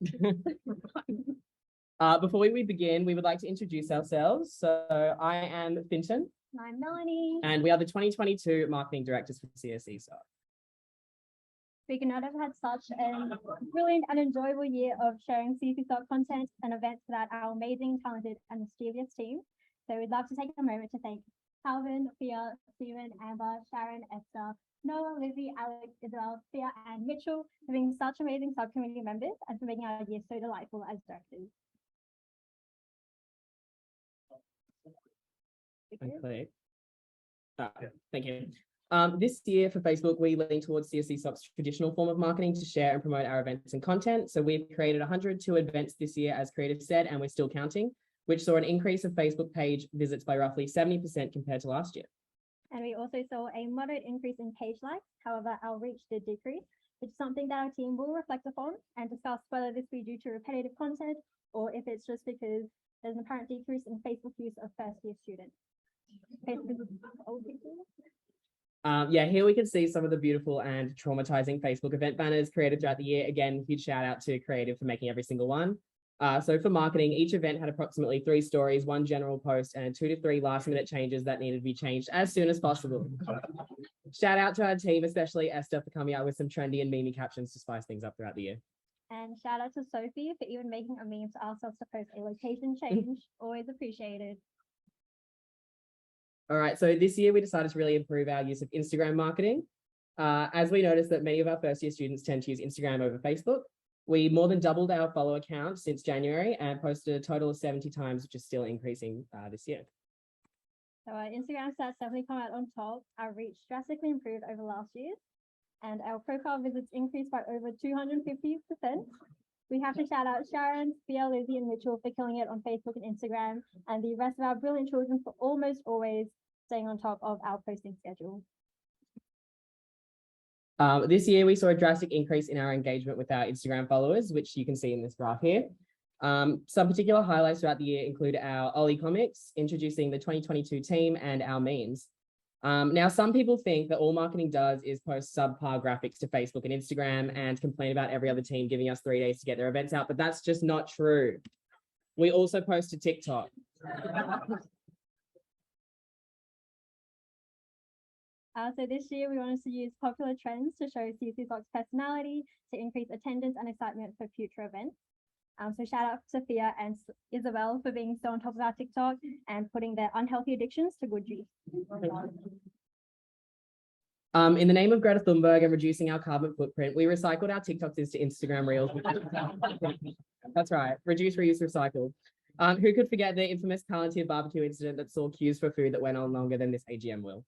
Before we begin, we would like to introduce ourselves. So I am Finton. I'm Melanie. And we are the 2022 marketing directors for CSESoc. We could not have had such a brilliant and enjoyable year of sharing CSESoc content and events without our amazing, talented, and mischievous team. So we'd love to take a moment to thank Calvin, Thea, Stephen, Amber, Sharon, Esther, Noah, Lizzie, Alex, Isabel, Thea, and Mitchell for being such amazing subcommittee members and for making our year so delightful as directors. Because- Unclear. Thank you. This year for Facebook, we lean towards CSESoc's traditional form of marketing to share and promote our events and content. So we've created 102 events this year, as Creative said, and we're still counting, which saw an increase of Facebook page visits by roughly 70% compared to last year. And we also saw a moderate increase in page likes. However, our reach did decrease, which is something that our team will reflect upon and discuss whether this be due to repetitive content or if it's just because there's an apparent decrease in Facebook use of first-year students. Facebook is old people. Yeah, here we can see some of the beautiful and traumatizing Facebook event banners created throughout the year. Again, huge shout out to Creative for making every single one. So for marketing, each event had approximately 3 stories, 1 general post, and 2 to 3 last minute changes that needed to be changed as soon as possible. Shout out to our team, especially Esther, for coming out with some trendy and meme captions to spice things up throughout the year. And shout out to Sophie for even making a meme to ask us to post a location change. Always appreciated. All right, so this year we decided to really improve our use of Instagram marketing. As we noticed that many of our first year students tend to use Instagram over Facebook, we more than doubled our follower count since January and posted a total of 70 times, which is still increasing this year. So our Instagram stats definitely come out on top. Our reach drastically improved over last year, and our profile visits increased by over 250%. We have to shout out Sharon, Bia, Lizzie, and Mitchell for killing it on Facebook and Instagram, and the rest of our brilliant children for almost always staying on top of our posting schedule. This year, we saw a drastic increase in our engagement with our Instagram followers, which you can see in this graph here. Some particular highlights throughout the year include our Ollie comics, introducing the 2022 team, and our memes. Now, some people think that all marketing does is post subpar graphics to Facebook and Instagram and complain about every other team giving us 3 days to get their events out, but that's just not true. We also post to TikTok. So this year we wanted to use popular trends to show CSESoc's personality to increase attendance and excitement for future events. So shout out to Sophia and Isabel for being so on top of our TikTok and putting their unhealthy addictions to good use. In the name of Greta Thunberg and reducing our carbon footprint, we recycled our TikToks into Instagram Reels. That's right, reduce, reuse, recycle. Who could forget the infamous Palantir barbecue incident that saw queues for food that went on longer than this AGM will?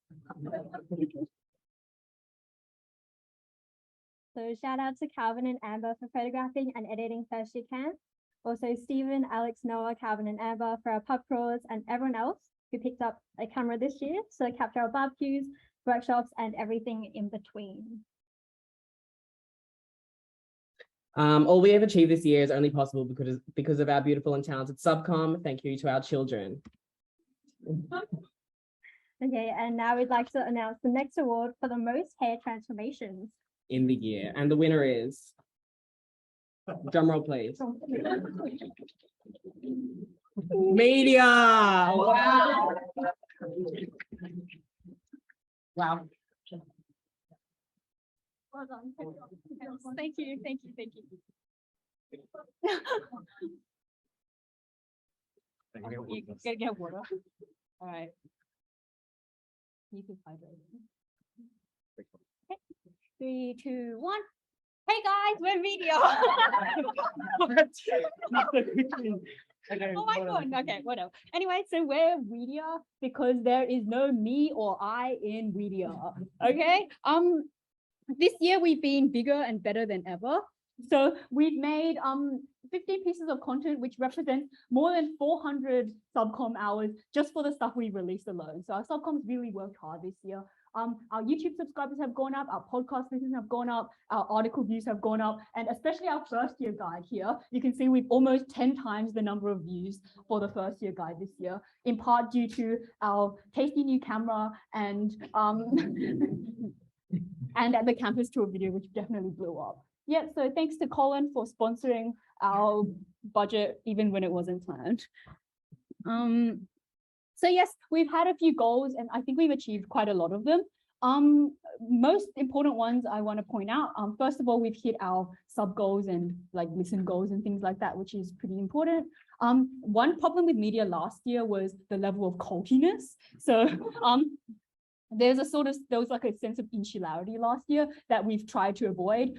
So shout out to Calvin and Amber for photographing and editing first year camp. Also Stephen, Alex, Noah, Calvin and Amber for our pub crawls, and everyone else who picked up a camera this year to capture our barbecues, workshops, and everything in between. All we have achieved this year is only possible because of our beautiful and talented subcom. Thank you to our children. Okay, and now we'd like to announce the next award for the most hair transformations In the year, and the winner is, drum roll please, media. Wow. Wow. Well done. Thank you, thank you, thank you. You gotta get water. All right. You can hydrate. Okay. 3, 2, 1. Hey guys, we're media. Oh my god, okay, whatever. Anyway, so we're media because there is no me or I in media. Okay. This year we've been bigger and better than ever. So we've made 15 pieces of content, which represents more than 400 subcom hours just for the stuff we released alone. So our subcoms really worked hard this year. Our YouTube subscribers have gone up, our podcast listeners have gone up, our article views have gone up, and especially our first year guide here. You can see we've almost 10 times the number of views for the first year guide this year, in part due to our tasty new camera and and at the campus tour video, which definitely blew up. Yeah, so thanks to Colin for sponsoring our budget, even when it wasn't planned. So yes, we've had a few goals and I think we've achieved quite a lot of them. Most important ones I want to point out, first of all, we've hit our sub goals and like listen goals and things like that, which is pretty important. One problem with media last year was the level of cultiness. So there was like a sense of insularity last year that we've tried to avoid.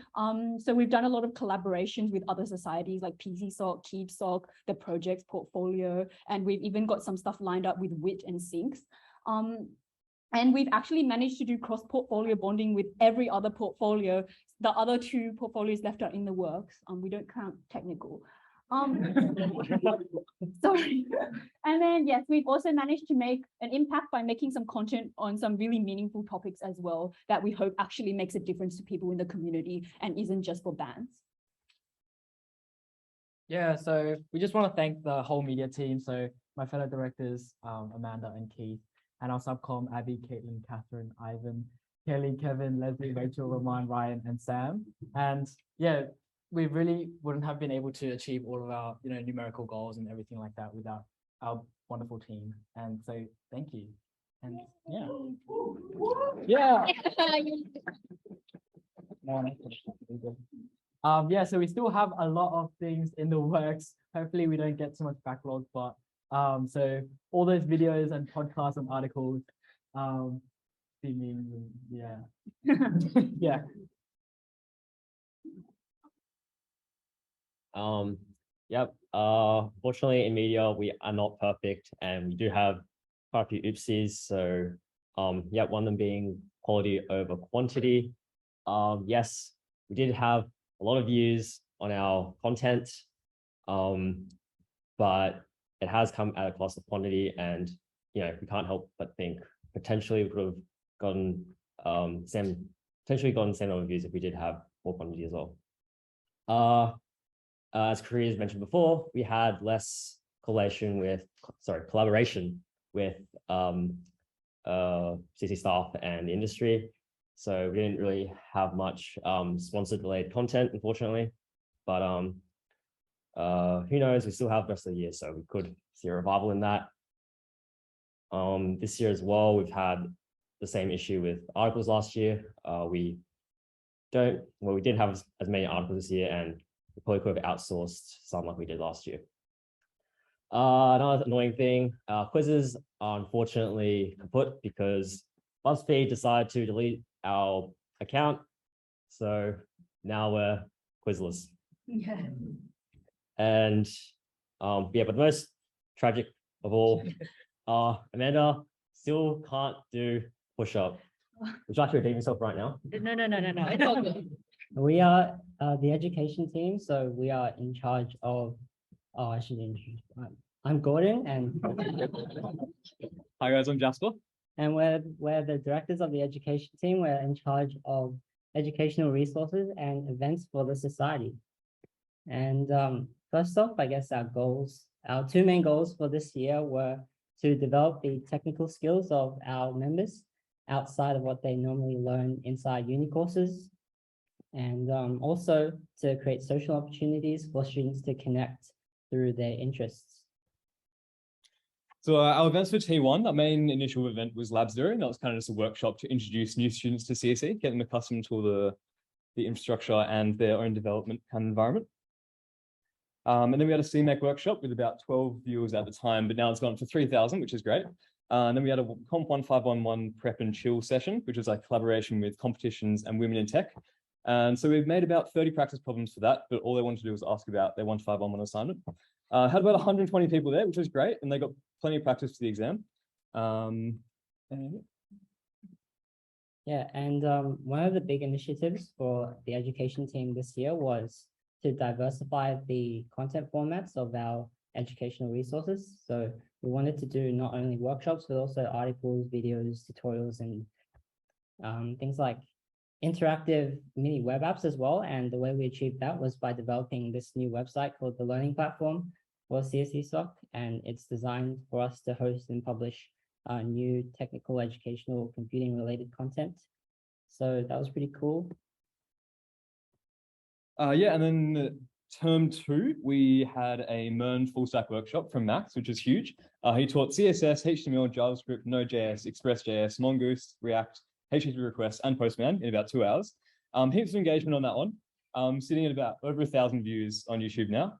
So we've done a lot of collaborations with other societies like CSESoc, KeepSoc, the projects portfolio, and we've even got some stuff lined up with WIT and Sinks. And we've actually managed to do cross-portfolio bonding with every other portfolio. The other 2 portfolios left are in the works. We don't count technical. Sorry. And then, yes, we've also managed to make an impact by making some content on some really meaningful topics as well that we hope actually makes a difference to people in the community and isn't just for bands. Yeah, so we just want to thank the whole media team. So my fellow directors, Amanda and Keith, and our subcom, Abby, Caitlin, Catherine, Ivan, Kelly, Kevin, Leslie, Rachel, Roman, Ryan, and Sam. And yeah, we really wouldn't have been able to achieve all of our, numerical goals and everything like that without our wonderful team. And so thank you. And yeah. Yeah. Yeah, so we still have a lot of things in the works. Hopefully we don't get too much backlog, but so all those videos and podcasts and articles, yeah. Yeah. Yep. Fortunately in media, we are not perfect and we do have quite a few oopsies. So, yeah, one of them being quality over quantity. Yes, we did have a lot of views on our content, but it has come at a cost of quantity, and we can't help but think potentially we could have gotten same number of views if we did have more quantity as well. As Korea's mentioned before, we had less collaboration with CC staff and the industry. So we didn't really have much sponsored related content, unfortunately. But who knows? We still have the rest of the year, so we could see a revival in that. This year as well, we've had the same issue with articles last year. We didn't have as many articles this year, and we probably could have outsourced some like we did last year. Another annoying thing, quizzes are unfortunately kaput because BuzzFeed decided to delete our account. So now we're quizless. Yeah. And yeah, but the most tragic of all, Amanda still can't do push-up. Would you like to redeem yourself right now? No. It's all good. We are the education team, so we are in charge of. Oh, I should introduce. I'm Gordon, and Hi guys, I'm Jasper. and we're the directors of the education team. We're in charge of educational resources and events for the society. And first off, I guess our 2 main goals for this year were to develop the technical skills of our members outside of what they normally learn inside uni courses, and also to create social opportunities for students to connect through their interests. So our events for T1, our main initial event was Lab Zero, and that was kind of just a workshop to introduce new students to CSE, get them accustomed to the infrastructure and their own development kind of environment. And then we had a CMAC workshop with about 12 viewers at the time, but now it's gone to 3,000, which is great. And then we had a Comp 1511 prep and chill session, which was like collaboration with competitions and women in tech. And so we've made about 30 practice problems for that, but all they wanted to do was ask about their 1511 assignment. Had about 120 people there, which was great, and they got plenty of practice for the exam. Yeah, and one of the big initiatives for the education team this year was to diversify the content formats of our educational resources. So we wanted to do not only workshops, but also articles, videos, tutorials, and things like interactive mini web apps as well. And the way we achieved that was by developing this new website called the Learning Platform for CSESoc, and it's designed for us to host and publish new technical, educational, computing related content. So that was pretty cool. Yeah, and then term 2, we had a MERN full stack workshop from Max, which is huge. He taught CSS, HTML, JavaScript, Node.js, Express.js, Mongoose, React, HTTP requests, and Postman in about 2 hours. Heaps of engagement on that one, sitting at about over 1,000 views on YouTube now.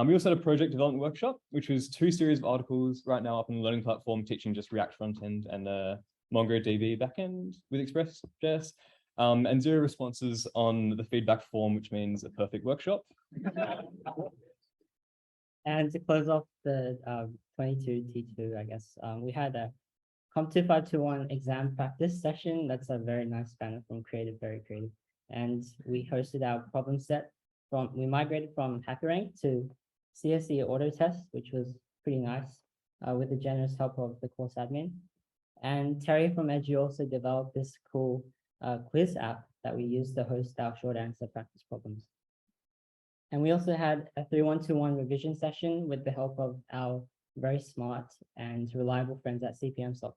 We also had a project development workshop, which was 2 series of articles right now up on the Learning Platform teaching just React front end and MongoDB backend with Express.js, and 0 responses on the feedback form, which means a perfect workshop. And to close off the 22 T2, I guess, we had a Comp 2521 exam practice session. That's a very nice banner from Creative, very creative. And we hosted our problem set we migrated from HackerRank to CSE auto test, which was pretty nice with the generous help of the course admin. And Terry from Edgy also developed this cool quiz app that we use to host our short answer practice problems. And we also had a 3121 revision session with the help of our very smart and reliable friends at CPMSoc.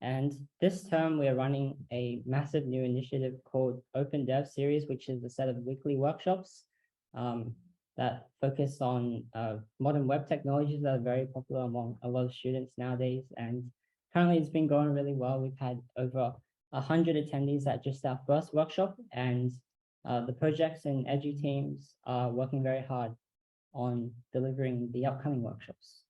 And this term, we are running a massive new initiative called Open Dev Series, which is a set of weekly workshops that focus on modern web technologies that are very popular among a lot of students nowadays. And currently it's been going really well. We've had over 100 attendees at just our first workshop, and the projects and edu teams are working very hard on delivering the upcoming workshops.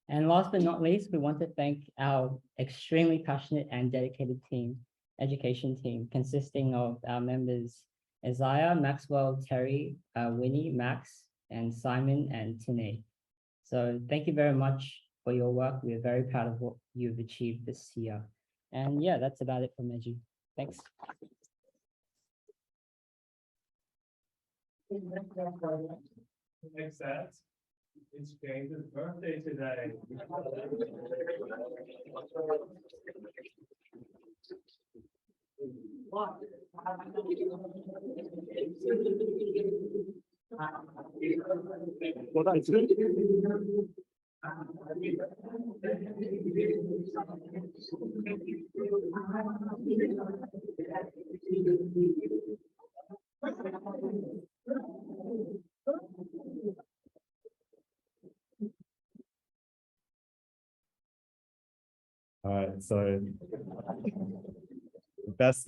And last but not least, we want to thank our extremely passionate and dedicated team, education team, consisting of our members Isaiah, Maxwell, Terry, Winnie, Max, and Simon and Tine. So thank you very much for your work. We are very proud of what you've achieved this year. And yeah, that's about it from Edu. Thanks. Next set. It's James's birthday today. All right, so the best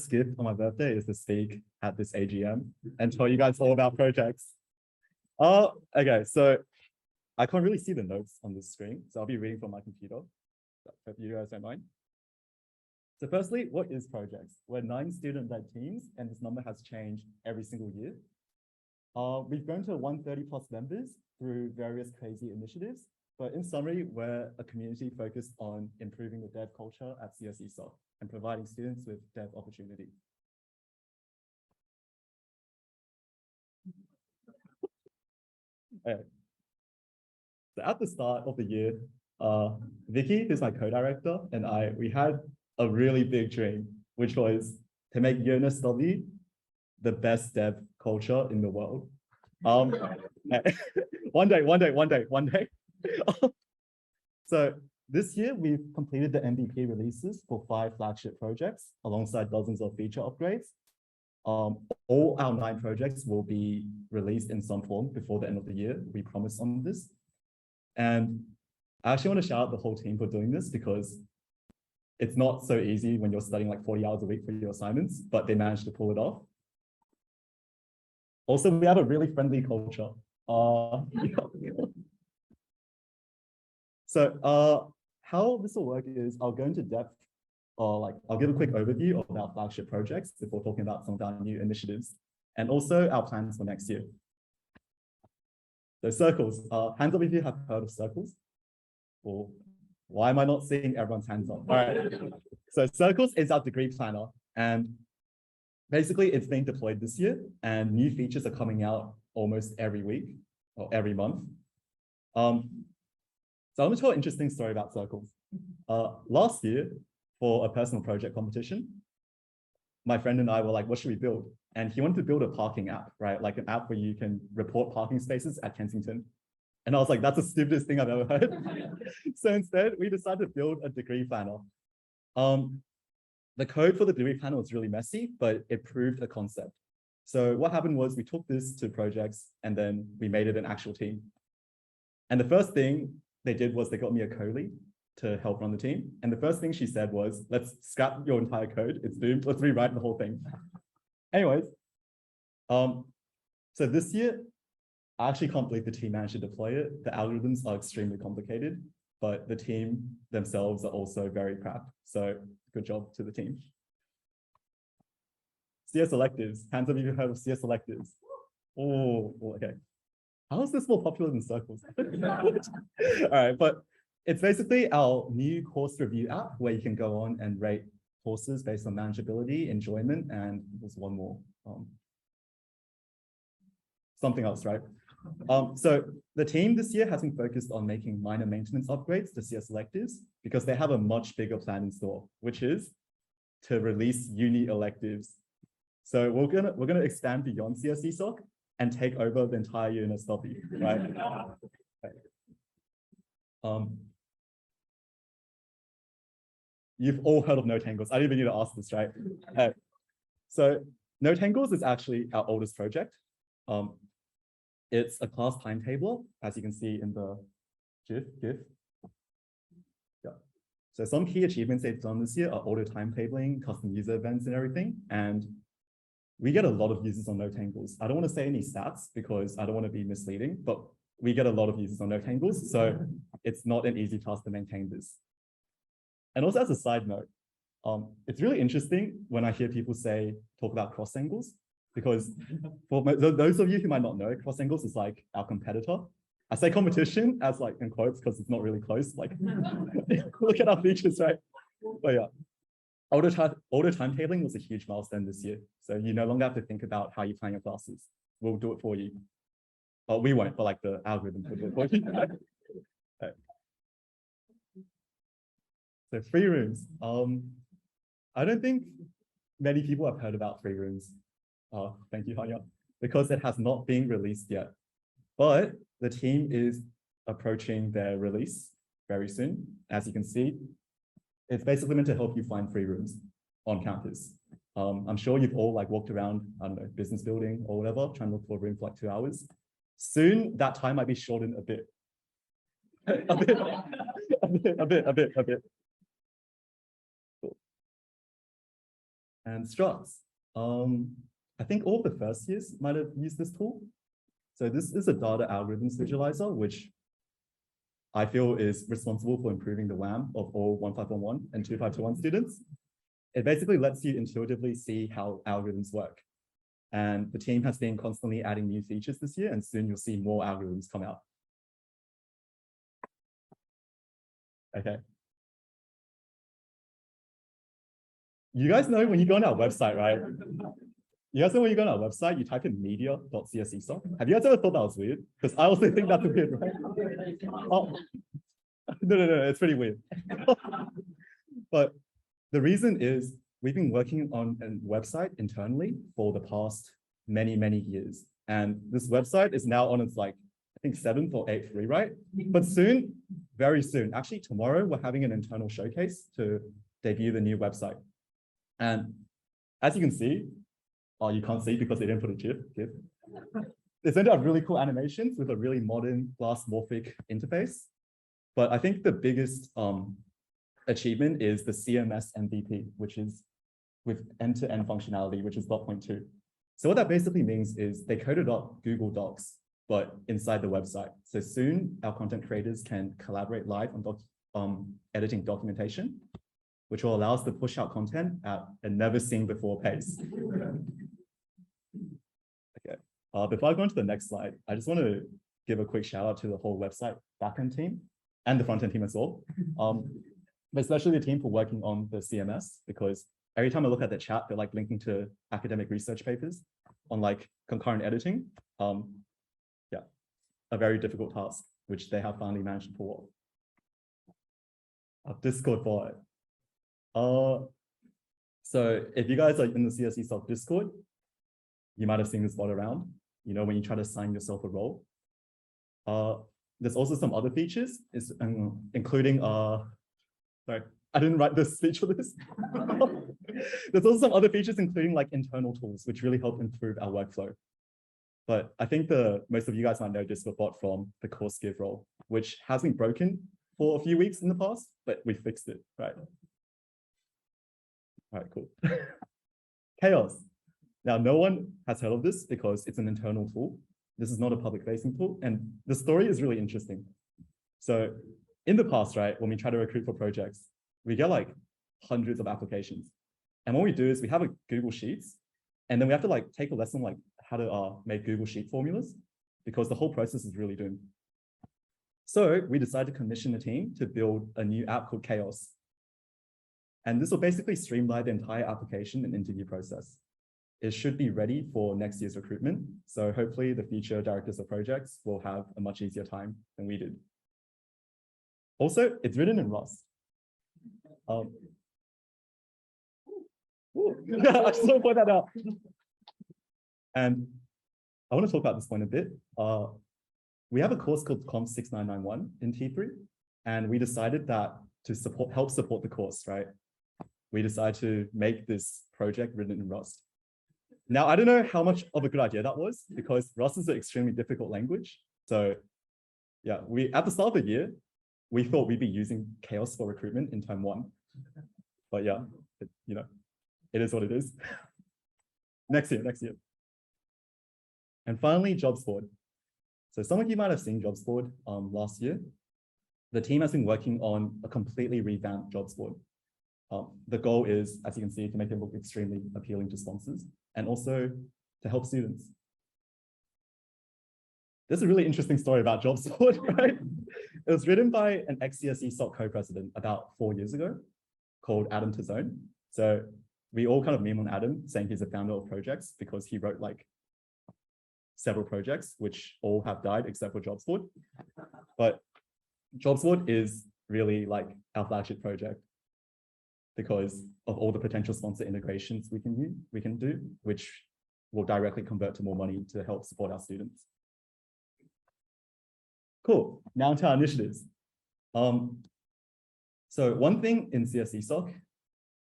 gift on my birthday is to speak at this AGM and tell you guys all about projects. Okay, so I can't really see the notes on this screen, so I'll be reading from my computer. Hope you guys don't mind. So firstly, what is projects? We're 9 student-led teams, and this number has changed every single year. We've grown to 130 plus members through various crazy initiatives. But in summary, we're a community focused on improving the dev culture at CSESoc and providing students with dev opportunities. Okay. So at the start of the year, Vicky, who's my co-director, and we had a really big dream, which was to make UNSW the best dev culture in the world. One day. So this year, we've completed the MVP releases for 5 flagship projects alongside dozens of feature upgrades. All our 9 projects will be released in some form before the end of the year. We promise on this. And I actually want to shout out the whole team for doing this because it's not so easy when you're studying like 40 hours a week for your assignments, but they managed to pull it off. Also, we have a really friendly culture. So how this will work is I'll go into depth, or I'll give a quick overview of our flagship projects before talking about some of our new initiatives and also our plans for next year. So circles, hands up if you have heard of circles. Or why am I not seeing everyone's hands up? All right. So circles is our degree planner, and basically it's being deployed this year, and new features are coming out almost every week or every month. So I'm going to tell an interesting story about circles. Last year, for a personal project competition, my friend and I were like, what should we build? And he wanted to build a parking app, right? Like an app where you can report parking spaces at Kensington. And I was like, that's the stupidest thing I've ever heard. So instead, we decided to build a degree planner. The code for the degree planner was really messy, but it proved a concept. So what happened was we took this to projects and then we made it an actual team. And the first thing they did was they got me a co-lead to help run the team. And the first thing she said was, let's scrap your entire code. It's doomed. Let's rewrite the whole thing. Anyways, so this year, I actually can't believe the team managed to deploy it. The algorithms are extremely complicated. but the team themselves are also very proud. So good job to the team. CS electives. Hands up if you've heard of CS electives. Oh, okay. How is this more popular than circles? All right, but it's basically our new course review app where you can go on and rate courses based on manageability, enjoyment, and there's one more. Something else, right? So the team this year has been focused on making minor maintenance upgrades to CS electives because they have a much bigger plan in store, which is to release uni electives. So we're gonna expand beyond CSESoc and take over the entire university, right? You've all heard of No Tangles. I didn't even need to ask this, right? So No Tangles is actually our oldest project. It's a class timetable, as you can see in the GIF. Yeah. So some key achievements they've done this year are auto timetabling, custom user events and everything. And we get a lot of users on No Tangles. I don't want to say any stats because I don't want to be misleading, but we get a lot of users on No Tangles. So it's not an easy task to maintain this. And also as a side note, it's really interesting when I hear people talk about cross angles, because for those of you who might not know, cross angles is like our competitor. I say competition as like in quotes because it's not really close. Like look at our features, right? But yeah, auto timetabling was a huge milestone this year. So you no longer have to think about how you plan your classes. We'll do it for you. But we won't, but like the algorithm will do it for you. Okay. So free rooms. I don't think many people have heard about free rooms. Thank you, Hanya, because it has not been released yet. But the team is approaching their release very soon. As you can see, it's basically meant to help you find free rooms on campus. I'm sure you've all like walked around, I don't know, business building or whatever, trying to look for a room for like 2 hours. Soon, that time might be shortened a bit. a bit. Cool. And structs. I think all the first years might have used this tool. So this is a data algorithms visualizer, which I feel is responsible for improving the WAM of all 1511 and 2521 students. It basically lets you intuitively see how algorithms work. And the team has been constantly adding new features this year, and soon you'll see more algorithms come out. Okay. You guys know when you go on our website, right? You guys know when you go on our website, you type in media.CSESoc. Have you guys ever thought that was weird? Because I also think that's weird, right? Oh. No, it's pretty weird. But the reason is we've been working on a website internally for the past many years. And this website is now on its like, I think 7th or 8th rewrite. But soon, very soon, actually tomorrow, we're having an internal showcase to debut the new website. And as you can see, you can't see because they didn't put a GIF. It's going to have really cool animations with a really modern glass morphic interface. But I think the biggest achievement is the CMS MVP, which is with end-to-end functionality, which is 0.2. So what that basically means is they coded up Google Docs, but inside the website. So soon our content creators can collaborate live on editing documentation, which will allow us to push out content at a never seen before pace. Okay. Before I go on to the next slide, I just want to give a quick shout out to the whole website backend team and the front end team as well. But especially the team for working on the CMS, because every time I look at the chat, they're like linking to academic research papers on like concurrent editing. Yeah, a very difficult task, which they have finally managed to pull off. Discord bot. So if you guys are in the CSESoc Discord, you might have seen this bot around, you know, when you try to assign yourself a role. There's also some other features, including, sorry, I didn't write this speech for this. There's also some other features, including like internal tools, which really help improve our workflow. But I think most of you guys might know Discord bot from the course give role, which has been broken for a few weeks in the past, but we fixed it, right? All right, cool. Chaos. Now, no one has heard of this because it's an internal tool. This is not a public facing tool. And the story is really interesting. So in the past, right, when we try to recruit for projects, we get like hundreds of applications. And what we do is we have a Google Sheets, and then we have to like take a lesson like how to make Google Sheet formulas, because the whole process is really doomed. So we decided to commission a team to build a new app called Chaos. And this will basically streamline the entire application and interview process. It should be ready for next year's recruitment. So hopefully the future directors of projects will have a much easier time than we did. Also, it's written in Rust. I just want to point that out. And I want to talk about this point a bit. We have a course called Comp 6991 in T3, and we decided that to help support the course, right? We decided to make this project written in Rust. Now, I don't know how much of a good idea that was, because Rust is an extremely difficult language. So yeah, at the start of the year, we thought we'd be using Chaos for recruitment in term 1. But yeah, it is what it is. Next year. And finally, jobs board. So some of you might have seen jobs board last year. The team has been working on a completely revamped jobs board. The goal is, as you can see, to make it look extremely appealing to sponsors and also to help students. There's a really interesting story about jobs board, right? It was written by an ex-CSESoc co-president about 4 years ago called Adam Tazone. So we all kind of meme on Adam saying he's a founder of projects because he wrote like several projects, which all have died except for jobs board. But jobs board is really like our flagship project because of all the potential sponsor integrations we can do, which will directly convert to more money to help support our students. Cool. Now to our initiatives. So one thing in CSESoc,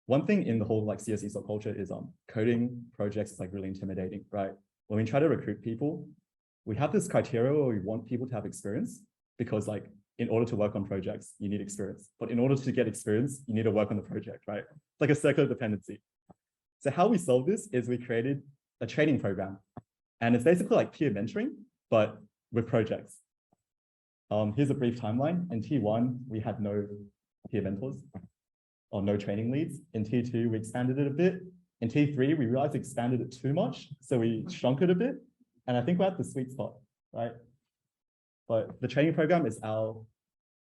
one thing in the whole like CSESoc culture is coding projects is like really intimidating, right? When we try to recruit people, we have this criteria where we want people to have experience because like in order to work on projects, you need experience. But in order to get experience, you need to work on the project, right? It's like a circular dependency. So how we solve this is we created a training program. And it's basically like peer mentoring, but with projects. Here's a brief timeline. In T1, we had no peer mentors or no training leads. In T2, we expanded it a bit. In T3, we realized we expanded it too much. So we shrunk it a bit. And I think we're at the sweet spot, right? But the training program is our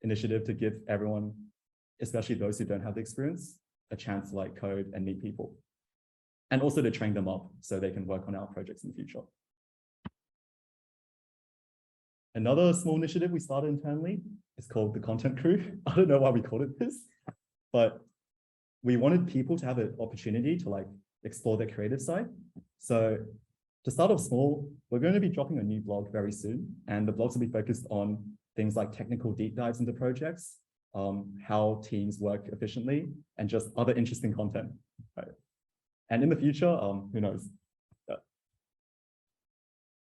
initiative to give everyone, especially those who don't have the experience, a chance to like code and meet people. And also to train them up so they can work on our projects in the future. Another small initiative we started internally is called the Content Crew. I don't know why we called it this, but we wanted people to have an opportunity to like explore their creative side. So to start off small, we're going to be dropping a new blog very soon, and the blogs will be focused on things like technical deep dives into projects, how teams work efficiently, and just other interesting content. Right? And in the future, who knows?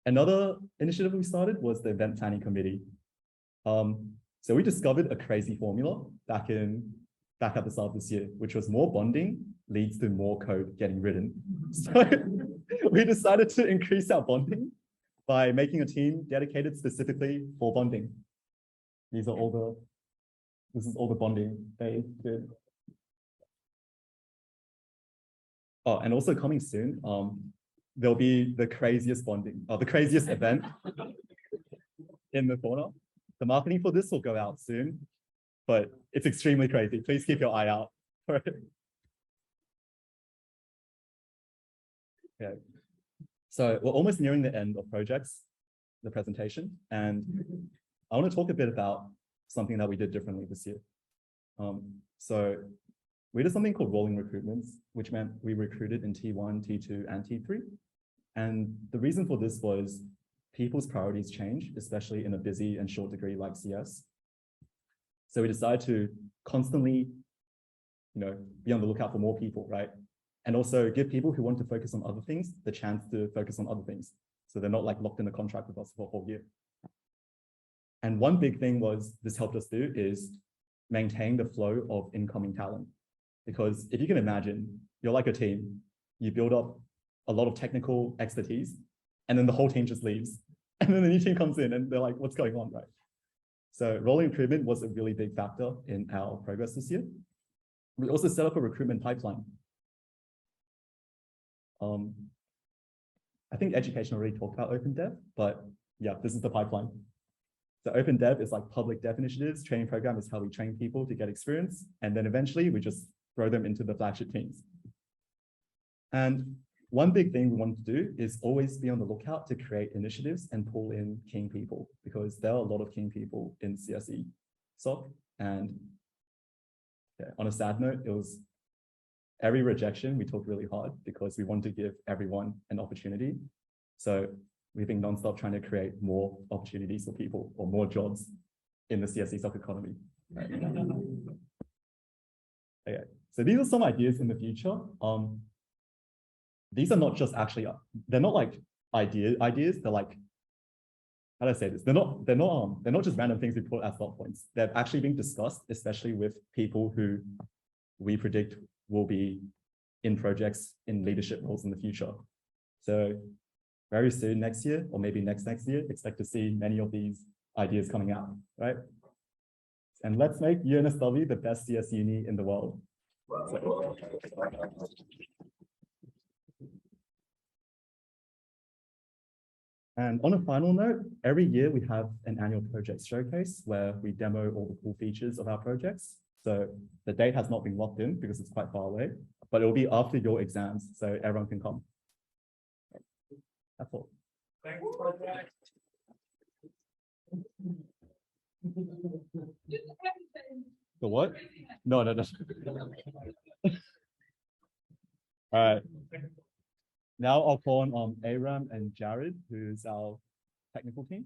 Another initiative we started was the event planning committee. So we discovered a crazy formula back at the start of this year, which was more bonding leads to more code getting written. So we decided to increase our bonding by making a team dedicated specifically for bonding. This is all the bonding they did. Oh, and also coming soon, there'll be the craziest bonding, or the craziest event in the corner. The marketing for this will go out soon, but it's extremely crazy. Please keep your eye out for it. Okay. So we're almost nearing the end of projects, the presentation, and I want to talk a bit about something that we did differently this year. So we did something called rolling recruitments, which meant we recruited in T1, T2, and T3. And the reason for this was people's priorities change, especially in a busy and short degree like CS. So we decided to constantly, be on the lookout for more people, right? And also give people who want to focus on other things the chance to focus on other things. So they're not like locked in a contract with us for a whole year. And one big thing was this helped us do is maintain the flow of incoming talent. Because if you can imagine, you're like a team, you build up a lot of technical expertise, and then the whole team just leaves. And then the new team comes in and they're like, what's going on, right? So rolling recruitment was a really big factor in our progress this year. We also set up a recruitment pipeline. I think education already talked about open dev, but yeah, this is the pipeline. So open dev is like public dev initiatives. Training program is how we train people to get experience. And then eventually we just throw them into the flagship teams. And one big thing we want to do is always be on the lookout to create initiatives and pull in keen people, because there are a lot of keen people in CSESoc. And yeah, on a sad note, it was every rejection we took really hard because we want to give everyone an opportunity. So we've been nonstop trying to create more opportunities for people or more jobs in the CSESoc economy. Right? Okay, so these are some ideas in the future. These are not just actually, they're not like ideas, they're like, how do I say this? They're not just random things we put as thought points. They're actually being discussed, especially with people who we predict will be in projects in leadership roles in the future. So very soon next year, or maybe next year, expect to see many of these ideas coming out, right? And let's make UNSW the best CS uni in the world. So, and on a final note, every year we have an annual project showcase where we demo all the cool features of our projects. So the date has not been locked in because it's quite far away, but it will be after your exams, so everyone can come. That's all. Thanks, The what? No. All right. Now I'll call on Aram and Jared, who's our technical team.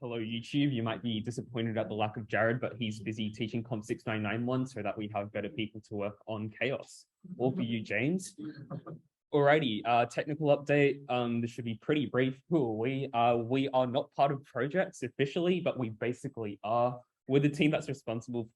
Hello, YouTube. You might be disappointed at the lack of Jared, but he's busy teaching Comp 6991 so that we have better people to work on chaos. All for you, James. Alrighty, technical update. This should be pretty brief. Who are we? We are not part of projects officially, but we basically are. We're the team that's responsible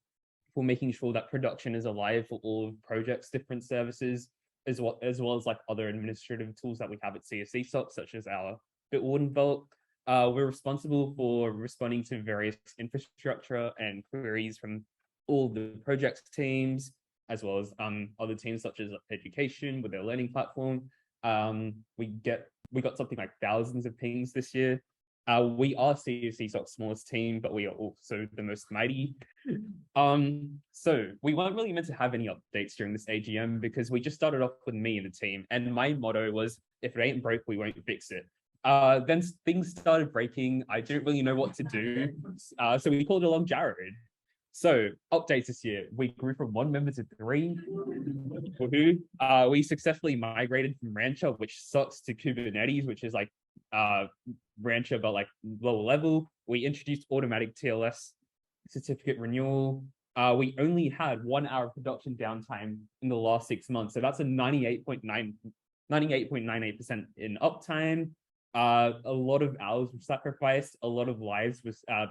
for making sure that production is alive for all of projects, different services, as well as like other administrative tools that we have at CSESoc, such as our Bitwarden Vault. We're responsible for responding to various infrastructure and queries from all the projects teams, as well as other teams such as education with their learning platform. We got something like thousands of pings this year. We are CSESoc's smallest team, but we are also the most mighty. So we weren't really meant to have any updates during this AGM because we just started off with me and the team, and my motto was, if it ain't broke, we won't fix it. Then things started breaking. I didn't really know what to do. So we called along Jared. So updates this year, we grew from 1 member to 3. Woohoo. We successfully migrated from Rancher, which sucks, to Kubernetes, which is like Rancher but like lower level. We introduced automatic TLS certificate renewal. We only had 1 hour of production downtime in the last 6 months, so that's a 98.98% in uptime. A lot of hours were sacrificed, a lot of lives was a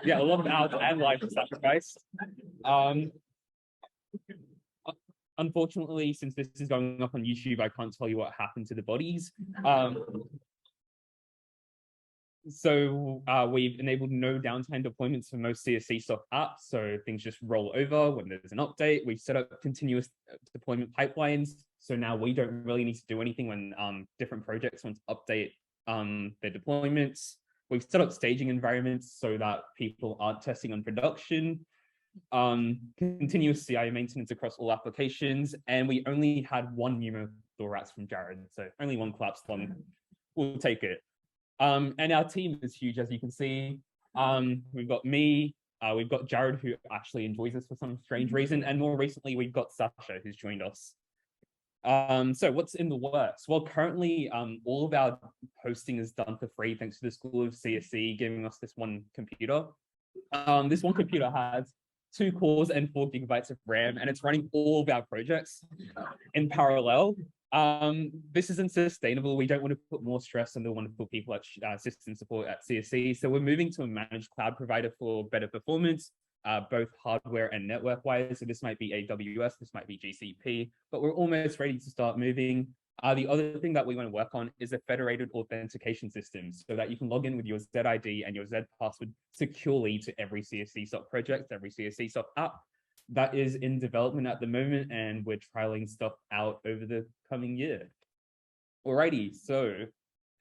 lot of hours and lives were sacrificed. Unfortunately, since this is going up on YouTube, I can't tell you what happened to the bodies. So we've enabled no downtime deployments for most CSESoc apps, so things just roll over when there's an update. We've set up continuous deployment pipelines, so now we don't really need to do anything when different projects want to update their deployments. We've set up staging environments so that people aren't testing on production. Continuous CI maintenance across all applications, and we only had 1 pneumothorax from Jared, so only 1 collapsed lung. We'll take it. And our team is huge, as you can see. We've got me, we've got Jared, who actually enjoys us for some strange reason, and more recently we've got Sasha, who's joined us. So what's in the works? Well, currently all of our hosting is done for free thanks to the School of CSE giving us this 1 computer. This 1 computer has 2 cores and 4 gigabytes of RAM, and it's running all of our projects in parallel. This isn't sustainable. We don't want to put more stress on the wonderful people at system support at CSE. So we're moving to a managed cloud provider for better performance, both hardware and network wise. So this might be AWS, this might be GCP, but we're almost ready to start moving. The other thing that we want to work on is a federated authentication system so that you can log in with your ZID and your Z password securely to every CSESoc project, every CSESoc app. That is in development at the moment, and we're trialing stuff out over the coming year. Alrighty, so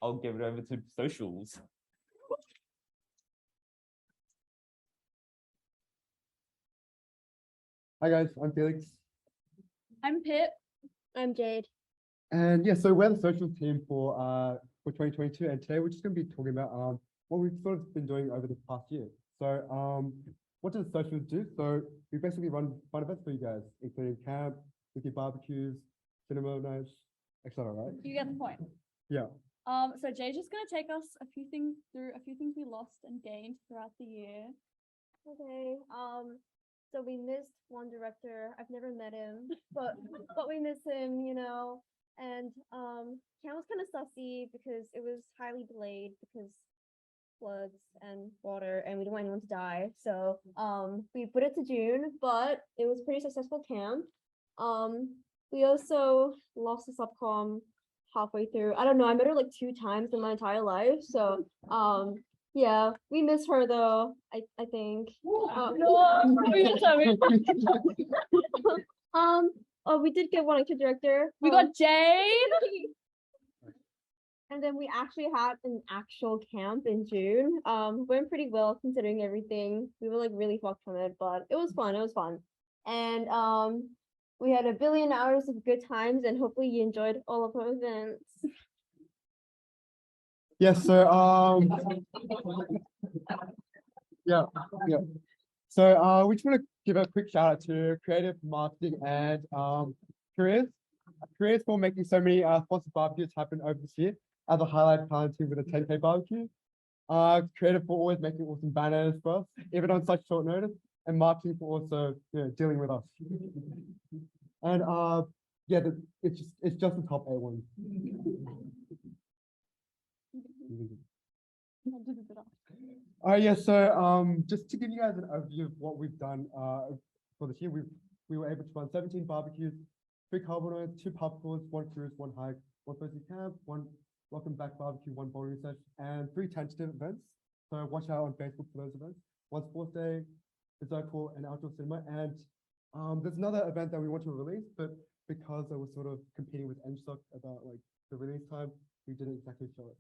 I'll give it over to socials. Hi guys, I'm Felix. I'm Pip. I'm Jade. And yeah, so we're the social team for 2022, and today we're just going to be talking about what we've sort of been doing over the past year. So what do the socials do? So we basically run fun events for you guys, including camp, weekly barbecues, cinema nights, etc. Right? You get the point. Yeah. So Jay's just gonna take us through a few things we lost and gained throughout the year. Okay. So we missed one director. I've never met him, but we miss him, you know. And camp was kind of sussy because it was highly delayed because floods and water, and we didn't want anyone to die. So we put it to June, but it was a pretty successful camp. We also lost the subcom halfway through. I don't know, I met her like 2 times in my entire life. So yeah, we miss her though, I think. We did get one extra director. We got Jade. And then we actually had an actual camp in June. Went pretty well considering everything. We were like really fucked from it, but it was fun. It was fun. And we had 1 billion hours of good times, and hopefully you enjoyed all of our events. Yes, so yeah. So we just want to give a quick shout out to creative marketing and careers for making so many sponsored barbecues happen over this year. As a highlight, talented with a 10K barbecue. Creative for always making awesome banners for us, even on such short notice, and marketing for also dealing with us. And yeah, it's just the top A1. Yeah, so just to give you guys an overview of what we've done for this year, we were able to run 17 barbecues, 3 carbon nights, 2 pub crawls, 1 cruise, 1 hike, 1 Thursday camp, 1 welcome back barbecue, 1 bowling session, and 3 tentative events. So watch out on Facebook for those events. 1 sports day, physical and outdoor cinema, and there's another event that we want to release, but because I was sort of competing with ENSOC about like the release time, we didn't exactly show it.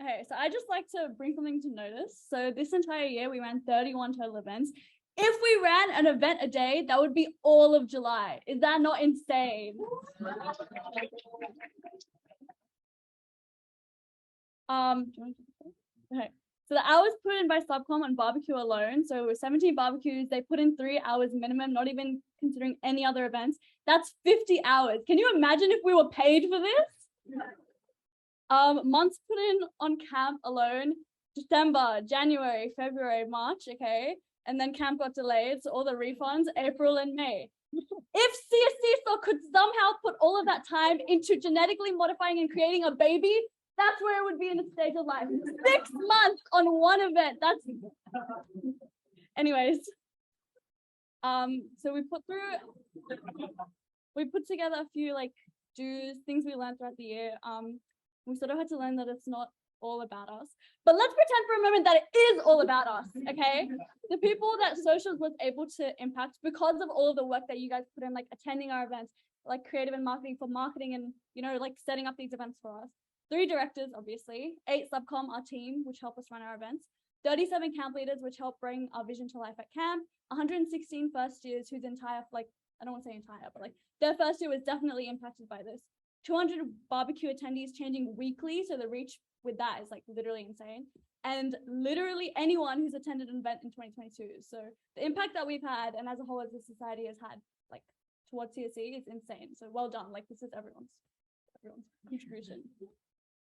Okay, so I just like to bring something to notice. So this entire year we ran 31 total events. If we ran an event a day, that would be all of July. Is that not insane? Okay. So the hours put in by Subcom on barbecue alone, so it was 17 barbecues, they put in 3 hours minimum, not even considering any other events. That's 50 hours. Can you imagine if we were paid for this? Months put in on camp alone, December, January, February, March, okay? And then camp got delayed, so all the refunds, April and May. If CSESoc could somehow put all of that time into genetically modifying and creating a baby, that's where it would be in its stage of life. 6 months on one event. That's anyways. So we put together a few like things we learned throughout the year. We sort of had to learn that it's not all about us. But let's pretend for a moment that it is all about us, okay? The people that socials was able to impact because of all of the work that you guys put in, like attending our events, like creative and marketing for marketing and, like setting up these events for us. 3 directors, obviously, 8 subcom, our team, which help us run our events, 37 camp leaders, which help bring our vision to life at camp, 116 first years whose entire, I don't want to say entire, but their first year was definitely impacted by this. 200 barbecue attendees changing weekly, so the reach with that is literally insane. And literally anyone who's attended an event in 2022. So the impact that we've had, and as a whole as a society has had, towards CSE is insane. So well done. This is everyone's contribution.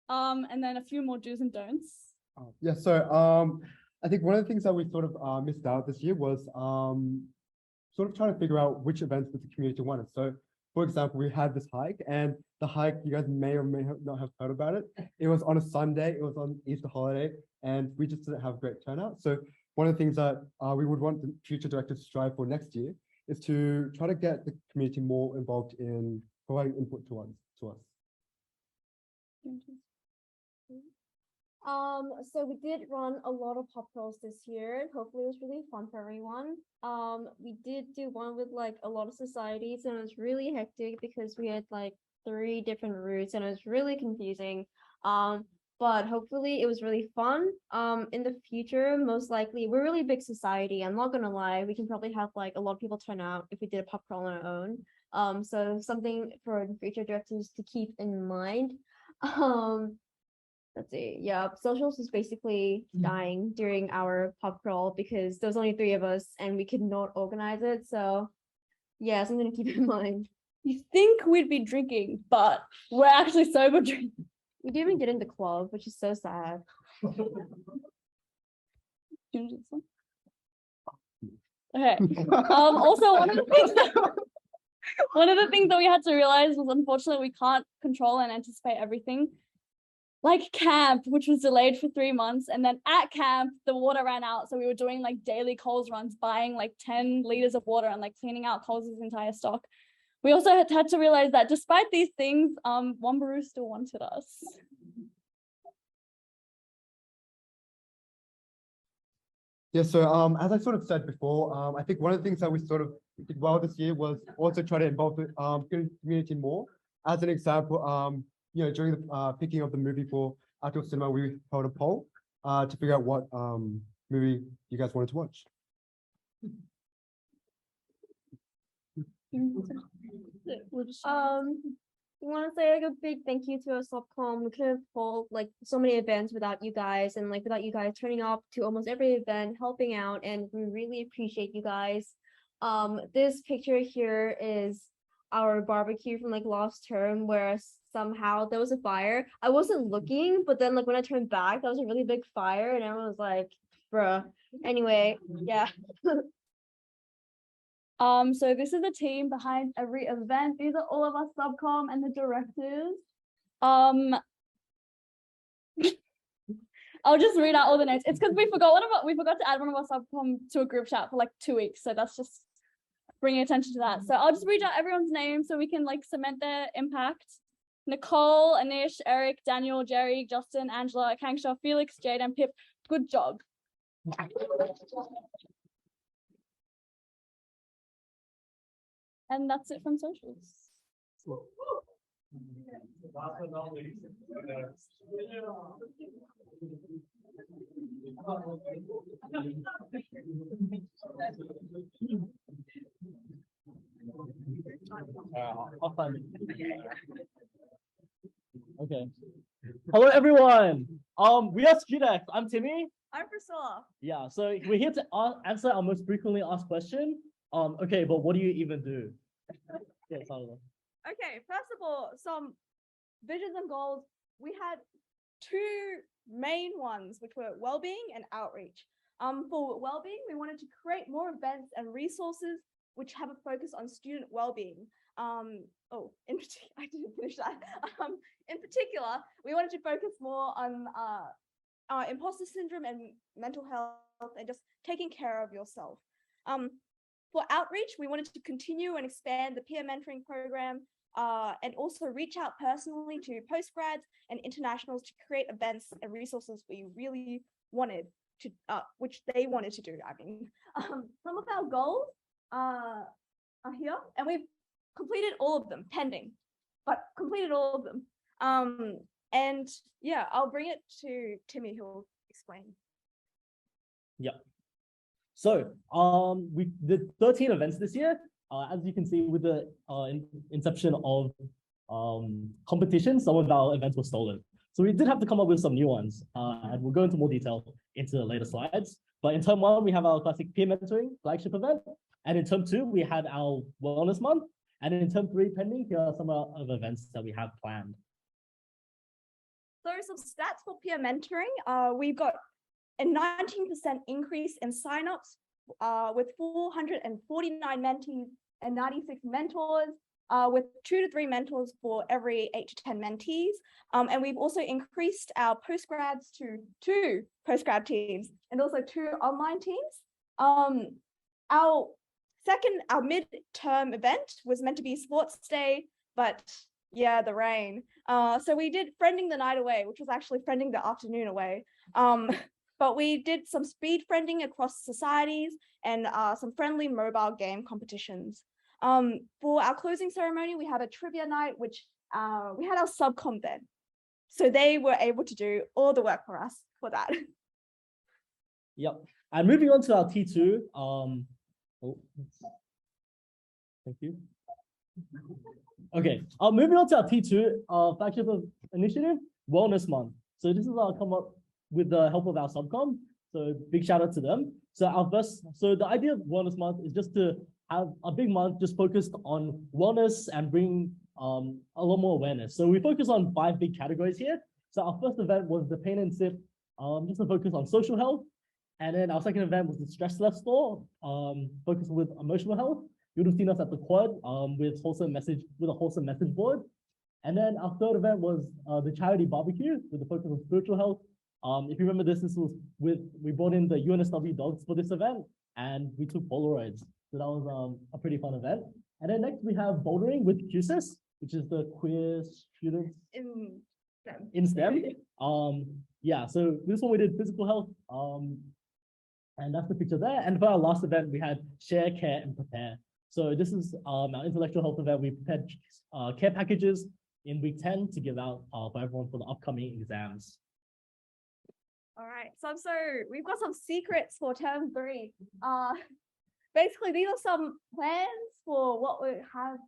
And then a few more do's and don'ts. Yeah, so I think one of the things that we sort of missed out this year was sort of trying to figure out which events that the community wanted. So for example, we had this hike, and the hike, you guys may or may not have heard about it. It was on a Sunday, it was on Easter holiday, and we just didn't have a great turnout. So one of the things that we would want the future directors to strive for next year is to try to get the community more involved in providing input to us. So we did run a lot of pop crawls this year. Hopefully it was really fun for everyone. We did do one with like a lot of societies and it was really hectic because we had like 3 different routes and it was really confusing. But hopefully it was really fun. In the future, most likely, we're a really big society. I'm not gonna lie, we can probably have like a lot of people turn out if we did a pop crawl on our own. So something for the future directors to keep in mind. Let's see. Yeah, socials is basically dying during our pub crawl because there was only 3 of us and we could not organize it. So yeah, something to keep in mind. You think we'd be drinking, but we're actually sober drinking. We didn't even get in the club, which is so sad. Okay. Also one of the things that we had to realize was unfortunately we can't control and anticipate everything. Like camp, which was delayed for 3 months, and then at camp the water ran out, so we were doing like daily Coles runs, buying like 10 liters of water and like cleaning out Coles' entire stock. We also had to realize that despite these things, Wambaroo still wanted us. Yeah, so as I sort of said before, I think one of the things that we sort of did well this year was also try to involve the community more. As an example, you know, during the picking of the movie for Outdoor Cinema, we held a poll to figure out what movie you guys wanted to watch. We want to say like a big thank you to our subcom. We could have pulled like so many events without you guys and like without you guys turning up to almost every event, helping out, and we really appreciate you guys. This picture here is our barbecue from like last term where somehow there was a fire. I wasn't looking, but then like when I turned back, that was a really big fire and everyone was like, bruh. Anyway, yeah. So this is the team behind every event. These are all of our subcom and the directors. I'll just read out all the names. It's because we forgot to add one of our subcom to a group chat for like 2 weeks. So that's just bringing attention to that. So I'll just read out everyone's name so we can like cement their impact. Nicole, Anish, Eric, Daniel, Jerry, Justin, Angela, Kangsha, Felix, Jade, and Pip. Good job. And that's it from socials. Okay. Hello, everyone. We are StudX. I'm Timmy. I'm Priscilla. Yeah, so we're here to answer our most frequently asked question. Okay, but what do you even do? Yeah, Okay, first of all, some visions and goals. We had 2 main ones, which were well-being and outreach. For well-being, we wanted to create more events and resources which have a focus on student well-being. I didn't finish that. In particular, we wanted to focus more on imposter syndrome and mental health and just taking care of yourself. For outreach, we wanted to continue and expand the peer mentoring program and also reach out personally to postgrads and internationals to create events and resources we really wanted to, which they wanted to do. I mean, some of our goals are here, and we've completed all of them, pending, but completed all of them. And yeah, I'll bring it to Timmy, who will explain. Yeah. So we did 13 events this year. As you can see, with the inception of competition, some of our events were stolen. So we did have to come up with some new ones, and we'll go into more detail into the later slides. But in term 1, we have our classic peer mentoring flagship event. And in term 2, we had our wellness month. And in term 3, pending, here are some of the events that we have planned. So some stats for peer mentoring. We've got a 19% increase in signups with 449 mentees and 96 mentors, with 2 to 3 mentors for every 8 to 10 mentees. And we've also increased our postgrads to 2 postgrad teams and also 2 online teams. Our midterm event was meant to be sports day, but yeah, the rain. So we did Friending the Night Away, which was actually Friending the Afternoon Away. But we did some speed friending across societies and some friendly mobile game competitions. For our closing ceremony, we had a trivia night, which we had our subcom then. So they were able to do all the work for us for that. Yep. And moving on to our T2. Thank you. Okay. Moving on to our T2 flagship initiative, Wellness Month. So this is come up with the help of our subcom. So big shout out to them. So the idea of Wellness Month is just to have a big month just focused on wellness and bring a lot more awareness. So we focus on 5 big categories here. So our first event was the Pain and Sip, just to focus on social health. And then our second event was the Stress Left store, focused with emotional health. You would have seen us at the quad with a wholesome message board. And then our third event was the charity barbecue with the focus on spiritual health. If you remember this was we brought in the UNSW dogs for this event and we took Polaroids. So that was a pretty fun event. And then next we have bouldering with CSES, which is the queer students in STEM. Yeah, so this one we did physical health. And that's the picture there. And for our last event, we had Share, Care, and Prepare. So this is our intellectual health event. We prepared care packages in week 10 to give out for everyone for the upcoming exams. All right, so we've got some secrets for term 3. Basically, these are some plans for what we have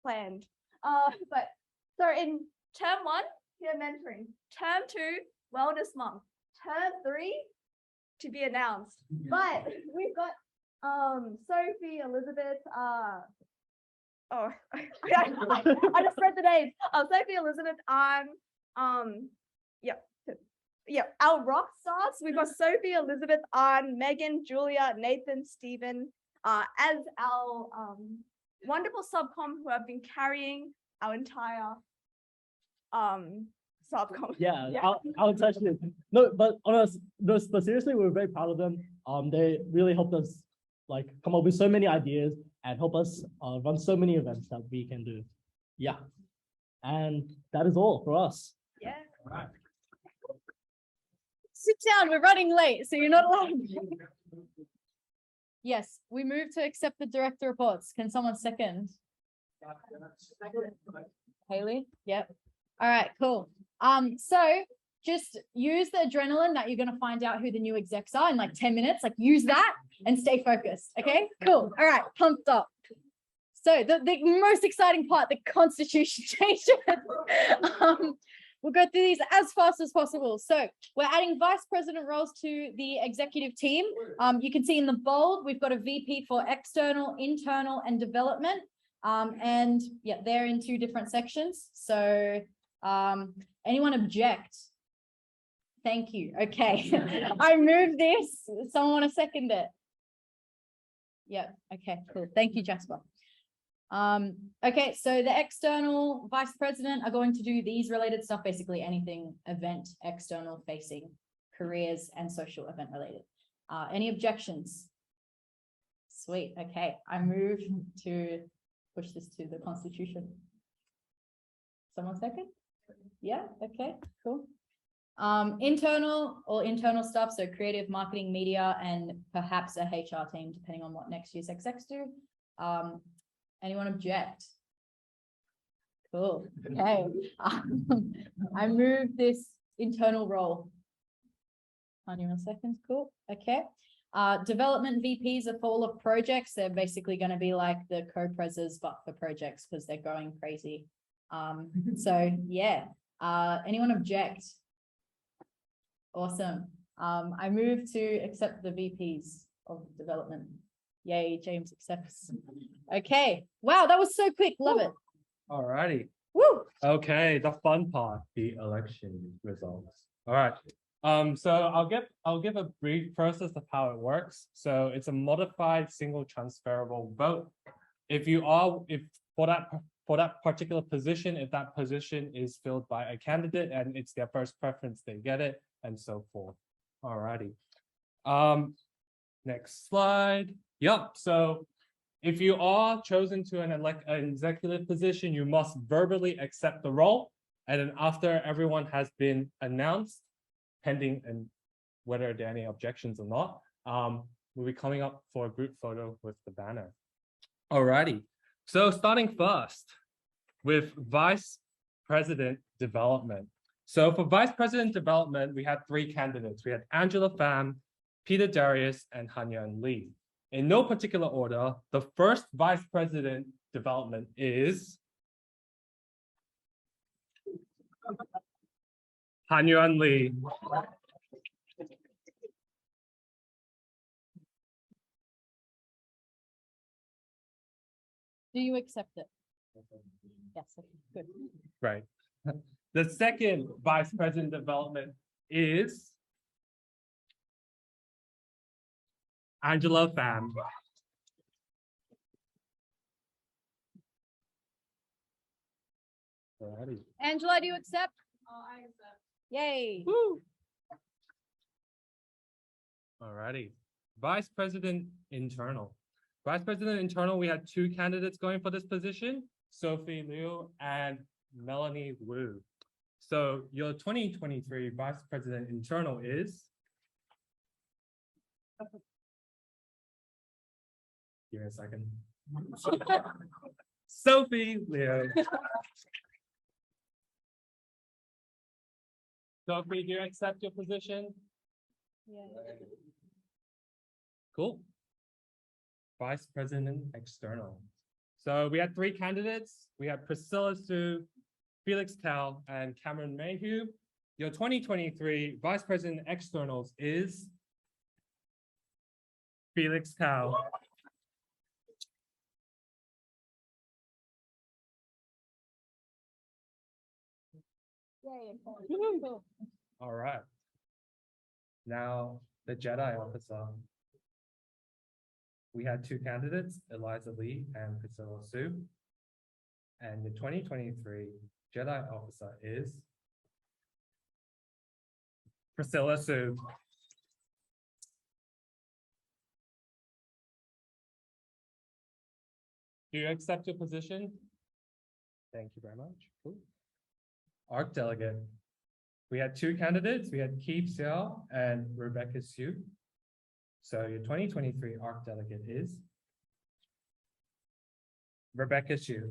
planned. But so in term 1, peer mentoring. Term 2, wellness month. Term 3, to be announced. But we've got Sophie, Elizabeth, I just read the names. Sophie, Elizabeth, our rock stars. We've got Sophie, Elizabeth, Megan, Julia, Nathan, Stephen, as our wonderful subcom who have been carrying our entire subcom. Yeah. I'll touch it. No, but but seriously, we're very proud of them. They really helped us come up with so many ideas and help us run so many events that we can do. Yeah. And that is all for us. Yeah. All right. Sit down, we're running late, so you're not allowed. Yes, we move to accept the director reports. Can someone second? Haley? Yep. All right, cool. So just use the adrenaline that you're going to find out who the new execs are in 10 minutes. Use that and stay focused. Okay, cool. All right, pumped up. So the most exciting part, the constitution changes. We'll go through these as fast as possible. So we're adding vice president roles to the executive team. You can see in the bold, we've got a VP for external, internal, and development. And yeah, they're in 2 different sections. So anyone object? Thank you. Okay. I moved this. Someone want to second it? Yeah. Okay, cool. Thank you, Jasper. Okay, so the external vice president are going to do these related stuff, basically anything event, external facing, careers, and social event related. Any objections? Sweet. Okay, I move to push this to the constitution. Someone second? Yeah, okay, cool. Internal stuff, so creative, marketing, media, and perhaps a HR team, depending on what next year's execs do. Anyone object? Cool. Okay. I move this internal role. 1 second. Cool. Okay. Development VPs are for all of projects. They're basically going to be like the co-preses, but for projects because they're going crazy. So yeah. Anyone object? Awesome. I move to accept the VPs of development. Yay, James accepts. Okay. Wow, that was so quick. Love it. All righty. Woo. Okay, the fun part, the election results. All right. So I'll give a brief process of how it works. So it's a modified single transferable vote. If for that particular position, if that position is filled by a candidate and it's their first preference, they get it, and so forth. All righty. Next slide. Yep. So If you are chosen to an executive position, you must verbally accept the role. And then after everyone has been announced, pending and whether there are any objections or not, we'll be coming up for a group photo with the banner. Alrighty, so starting first with Vice President Development. So for Vice President Development, we had 3 candidates. We had Angela Pham, Peter Darius, and Hanyan Lee. In no particular order, the first Vice President Development is Hanyan Lee. Do you accept it? Yes, okay, good. Right. The second Vice President Development is Angela Pham. Alrighty. Angela, do you accept? I accept. Yay. Alrighty. Vice President Internal. Vice President Internal, we had 2 candidates going for this position, Sophie Liu and Melanie Wu. So your 2023 Vice President Internal is? Give me a second. Sophie Liu. Sophie, do you accept your position? Yeah. Cool. Vice President External. So we had 3 candidates. We had Priscilla Su, Felix Cal, and Cameron Mayhew. Your 2023 Vice President Externals is Felix Cal. Yay. All right. Now, the Jedi officer. We had 2 candidates, Eliza Lee and Priscilla Su. And the 2023 Jedi officer is Priscilla Su. Do you accept your position? Thank you very much. Cool. ARC Delegate. We had 2 candidates. We had Keith Xiao and Rebecca Su. So your 2023 ARC Delegate is Rebecca Su.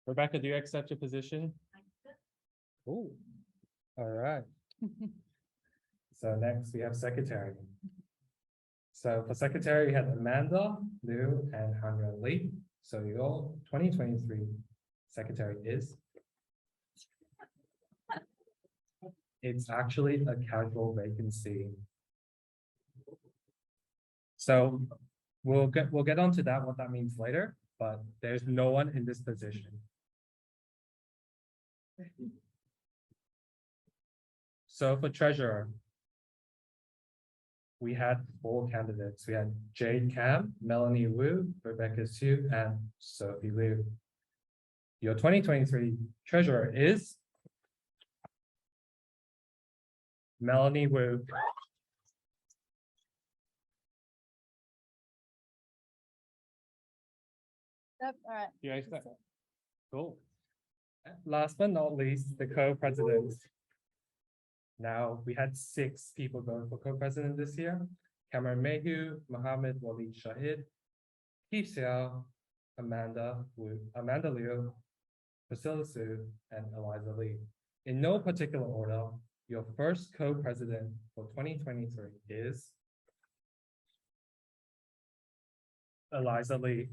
Rebecca, do you accept your position? Oh, all right. So next we have Secretary. So for Secretary, we had Amanda Liu and Hanyan Lee. So your 2023 Secretary is? It's actually a casual vacancy. So we'll get onto that, what that means later, but there's no one in this position. So for Treasurer, we had 4 candidates. We had Jade Cam, Melanie Wu, Rebecca Su, and Sophie Liu. Your 2023 Treasurer is Melanie Wu. Yep, all right. You accept? Cool. Last but not least, the co-presidents. Now, we had 6 people going for co-president this year. Cameron Mayhew, Mohammed Walid Shahid, Keith Xiao, Amanda Liu, Priscilla Su, and Eliza Lee. In no particular order, your first co-president for 2023 is Eliza Lee.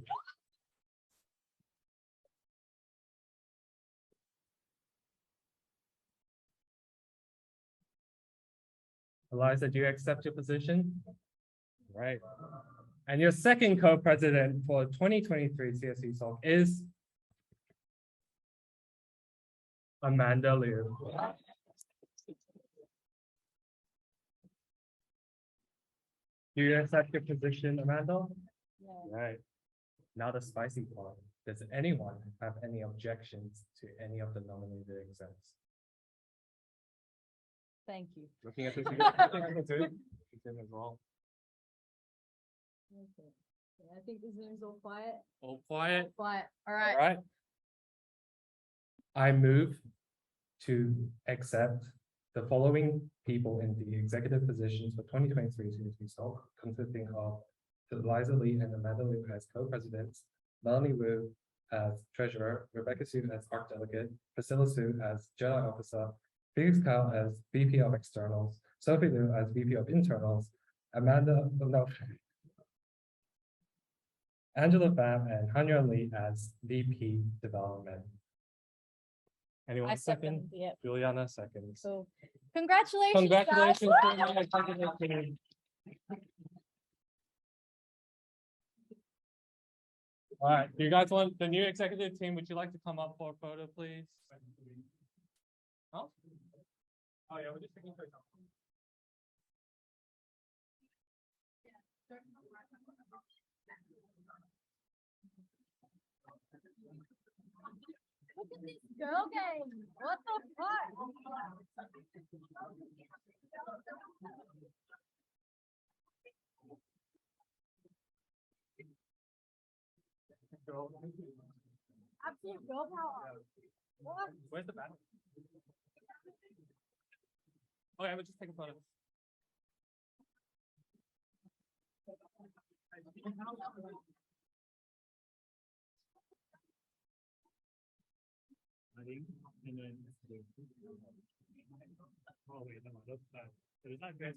Eliza, do you accept your position? Right. And your second co-president for 2023 CSESoc is Amanda Liu. Do you accept your position, Amanda? Yeah. Right. Now the spicy part. Does anyone have any objections to any of the nominated execs? Thank you. Looking at this, I think I can do it as well. Okay. Yeah, I think the Zoom's all quiet. All quiet. Quiet. All All right. right. I move to accept the following people in the executive positions for 2023 CSESoc, consisting of Eliza Lee and Amanda Liu as co-presidents, Melanie Wu as treasurer, Rebecca Su as art delegate, Priscilla Su as Jedi officer, Felix Kyle as VP of externals, Sophie Liu as VP of internals, Angela Pham and Hanyuan Lee as VP development. Anyone I second? second, yep. Juliana seconds. Cool. Congratulations. Congratulations. guys. to my executive team. All right, do you guys want the new executive team? Would you like to come up for a photo, please? Huh? Oh, yeah, we're just taking a photo. Look at this girl game. What the fuck? Absolute girl power. What? Where's the battle? Okay, we'll just take a photo. Oh, wait, no, that's bad. It's not great.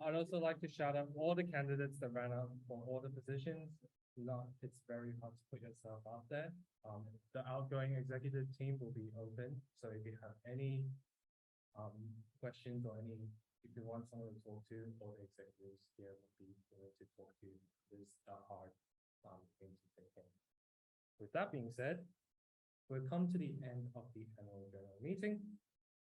I'd also like to shout out all the candidates that ran out for all the positions. It's very hard to put yourself out there. The outgoing executive team will be open. So if you have any questions or if you want someone to talk to, all the executives here will be willing to talk to you. This is a hard thing to take in. With that being said, we've come to the end of the annual general meeting.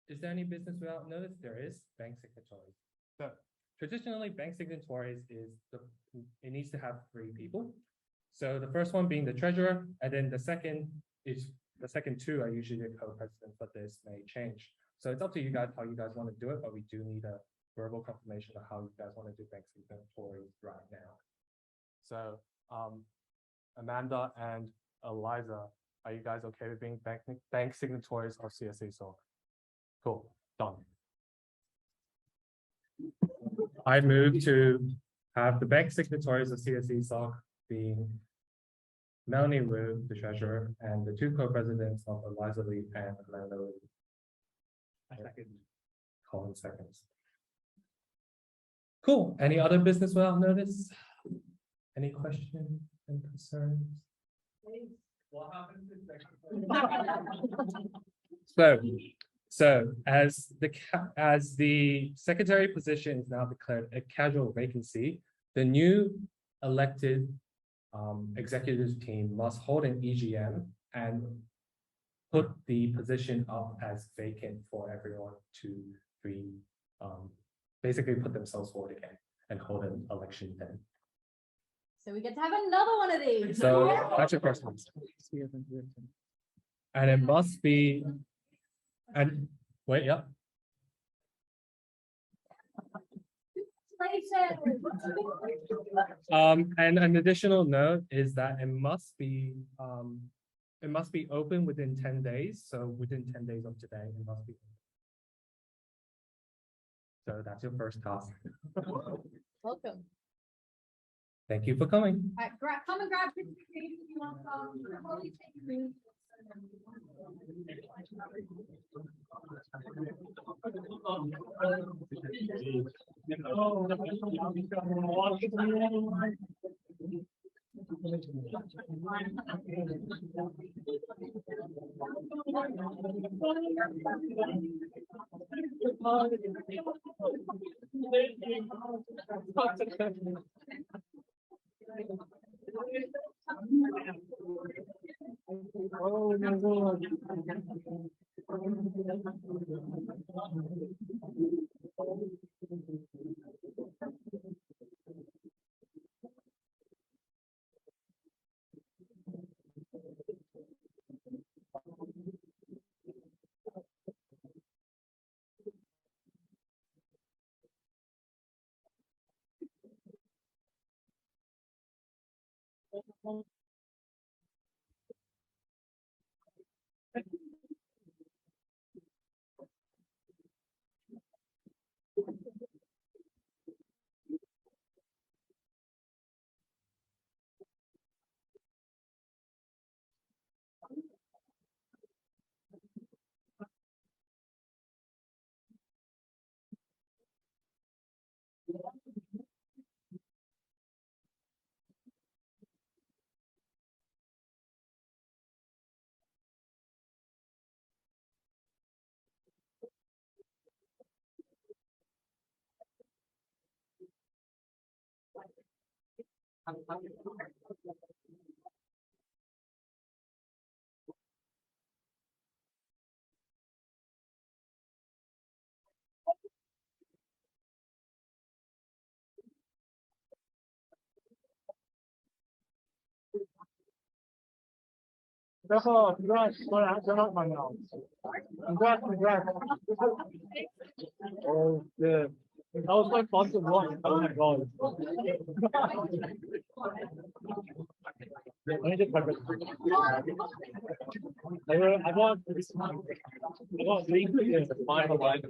Is there any business without notice? There is bank signatories. So traditionally, bank signatories it needs to have 3 people. So the first one being the treasurer, and then the second 2 are usually the co-presidents, but this may change. So it's up to you guys how you guys want to do it, but we do need a verbal confirmation of how you guys want to do bank signatories right now. So Amanda and Eliza, are you guys okay with being bank signatories of CSESoc? Cool, done. I move to have the bank signatories of CSESoc being Melanie Wu, the treasurer, and the 2 co-presidents of Eliza Lee and Amanda Lee. I second. Colin seconds. Cool. Any other business without notice? Any questions and concerns? What happened to So as the secretary position is now declared a casual vacancy, the new elected executive team must hold an EGM and put the position up as vacant for everyone to basically put themselves forward again and hold an election then. So we get to have another one of these. So that's your first one. And it must be, and wait, yeah. And an additional note is that it must be open within 10 days. So within 10 days of today, it must be. So that's your first task. Welcome. Thank you for coming. All right, come and grab pictures if you want some. Probably take a room. Oh my God. Congrats, congrats, my now. Congrats. Oh, yeah. That was my fun to watch. Oh my God. Let me just I want three to the final line.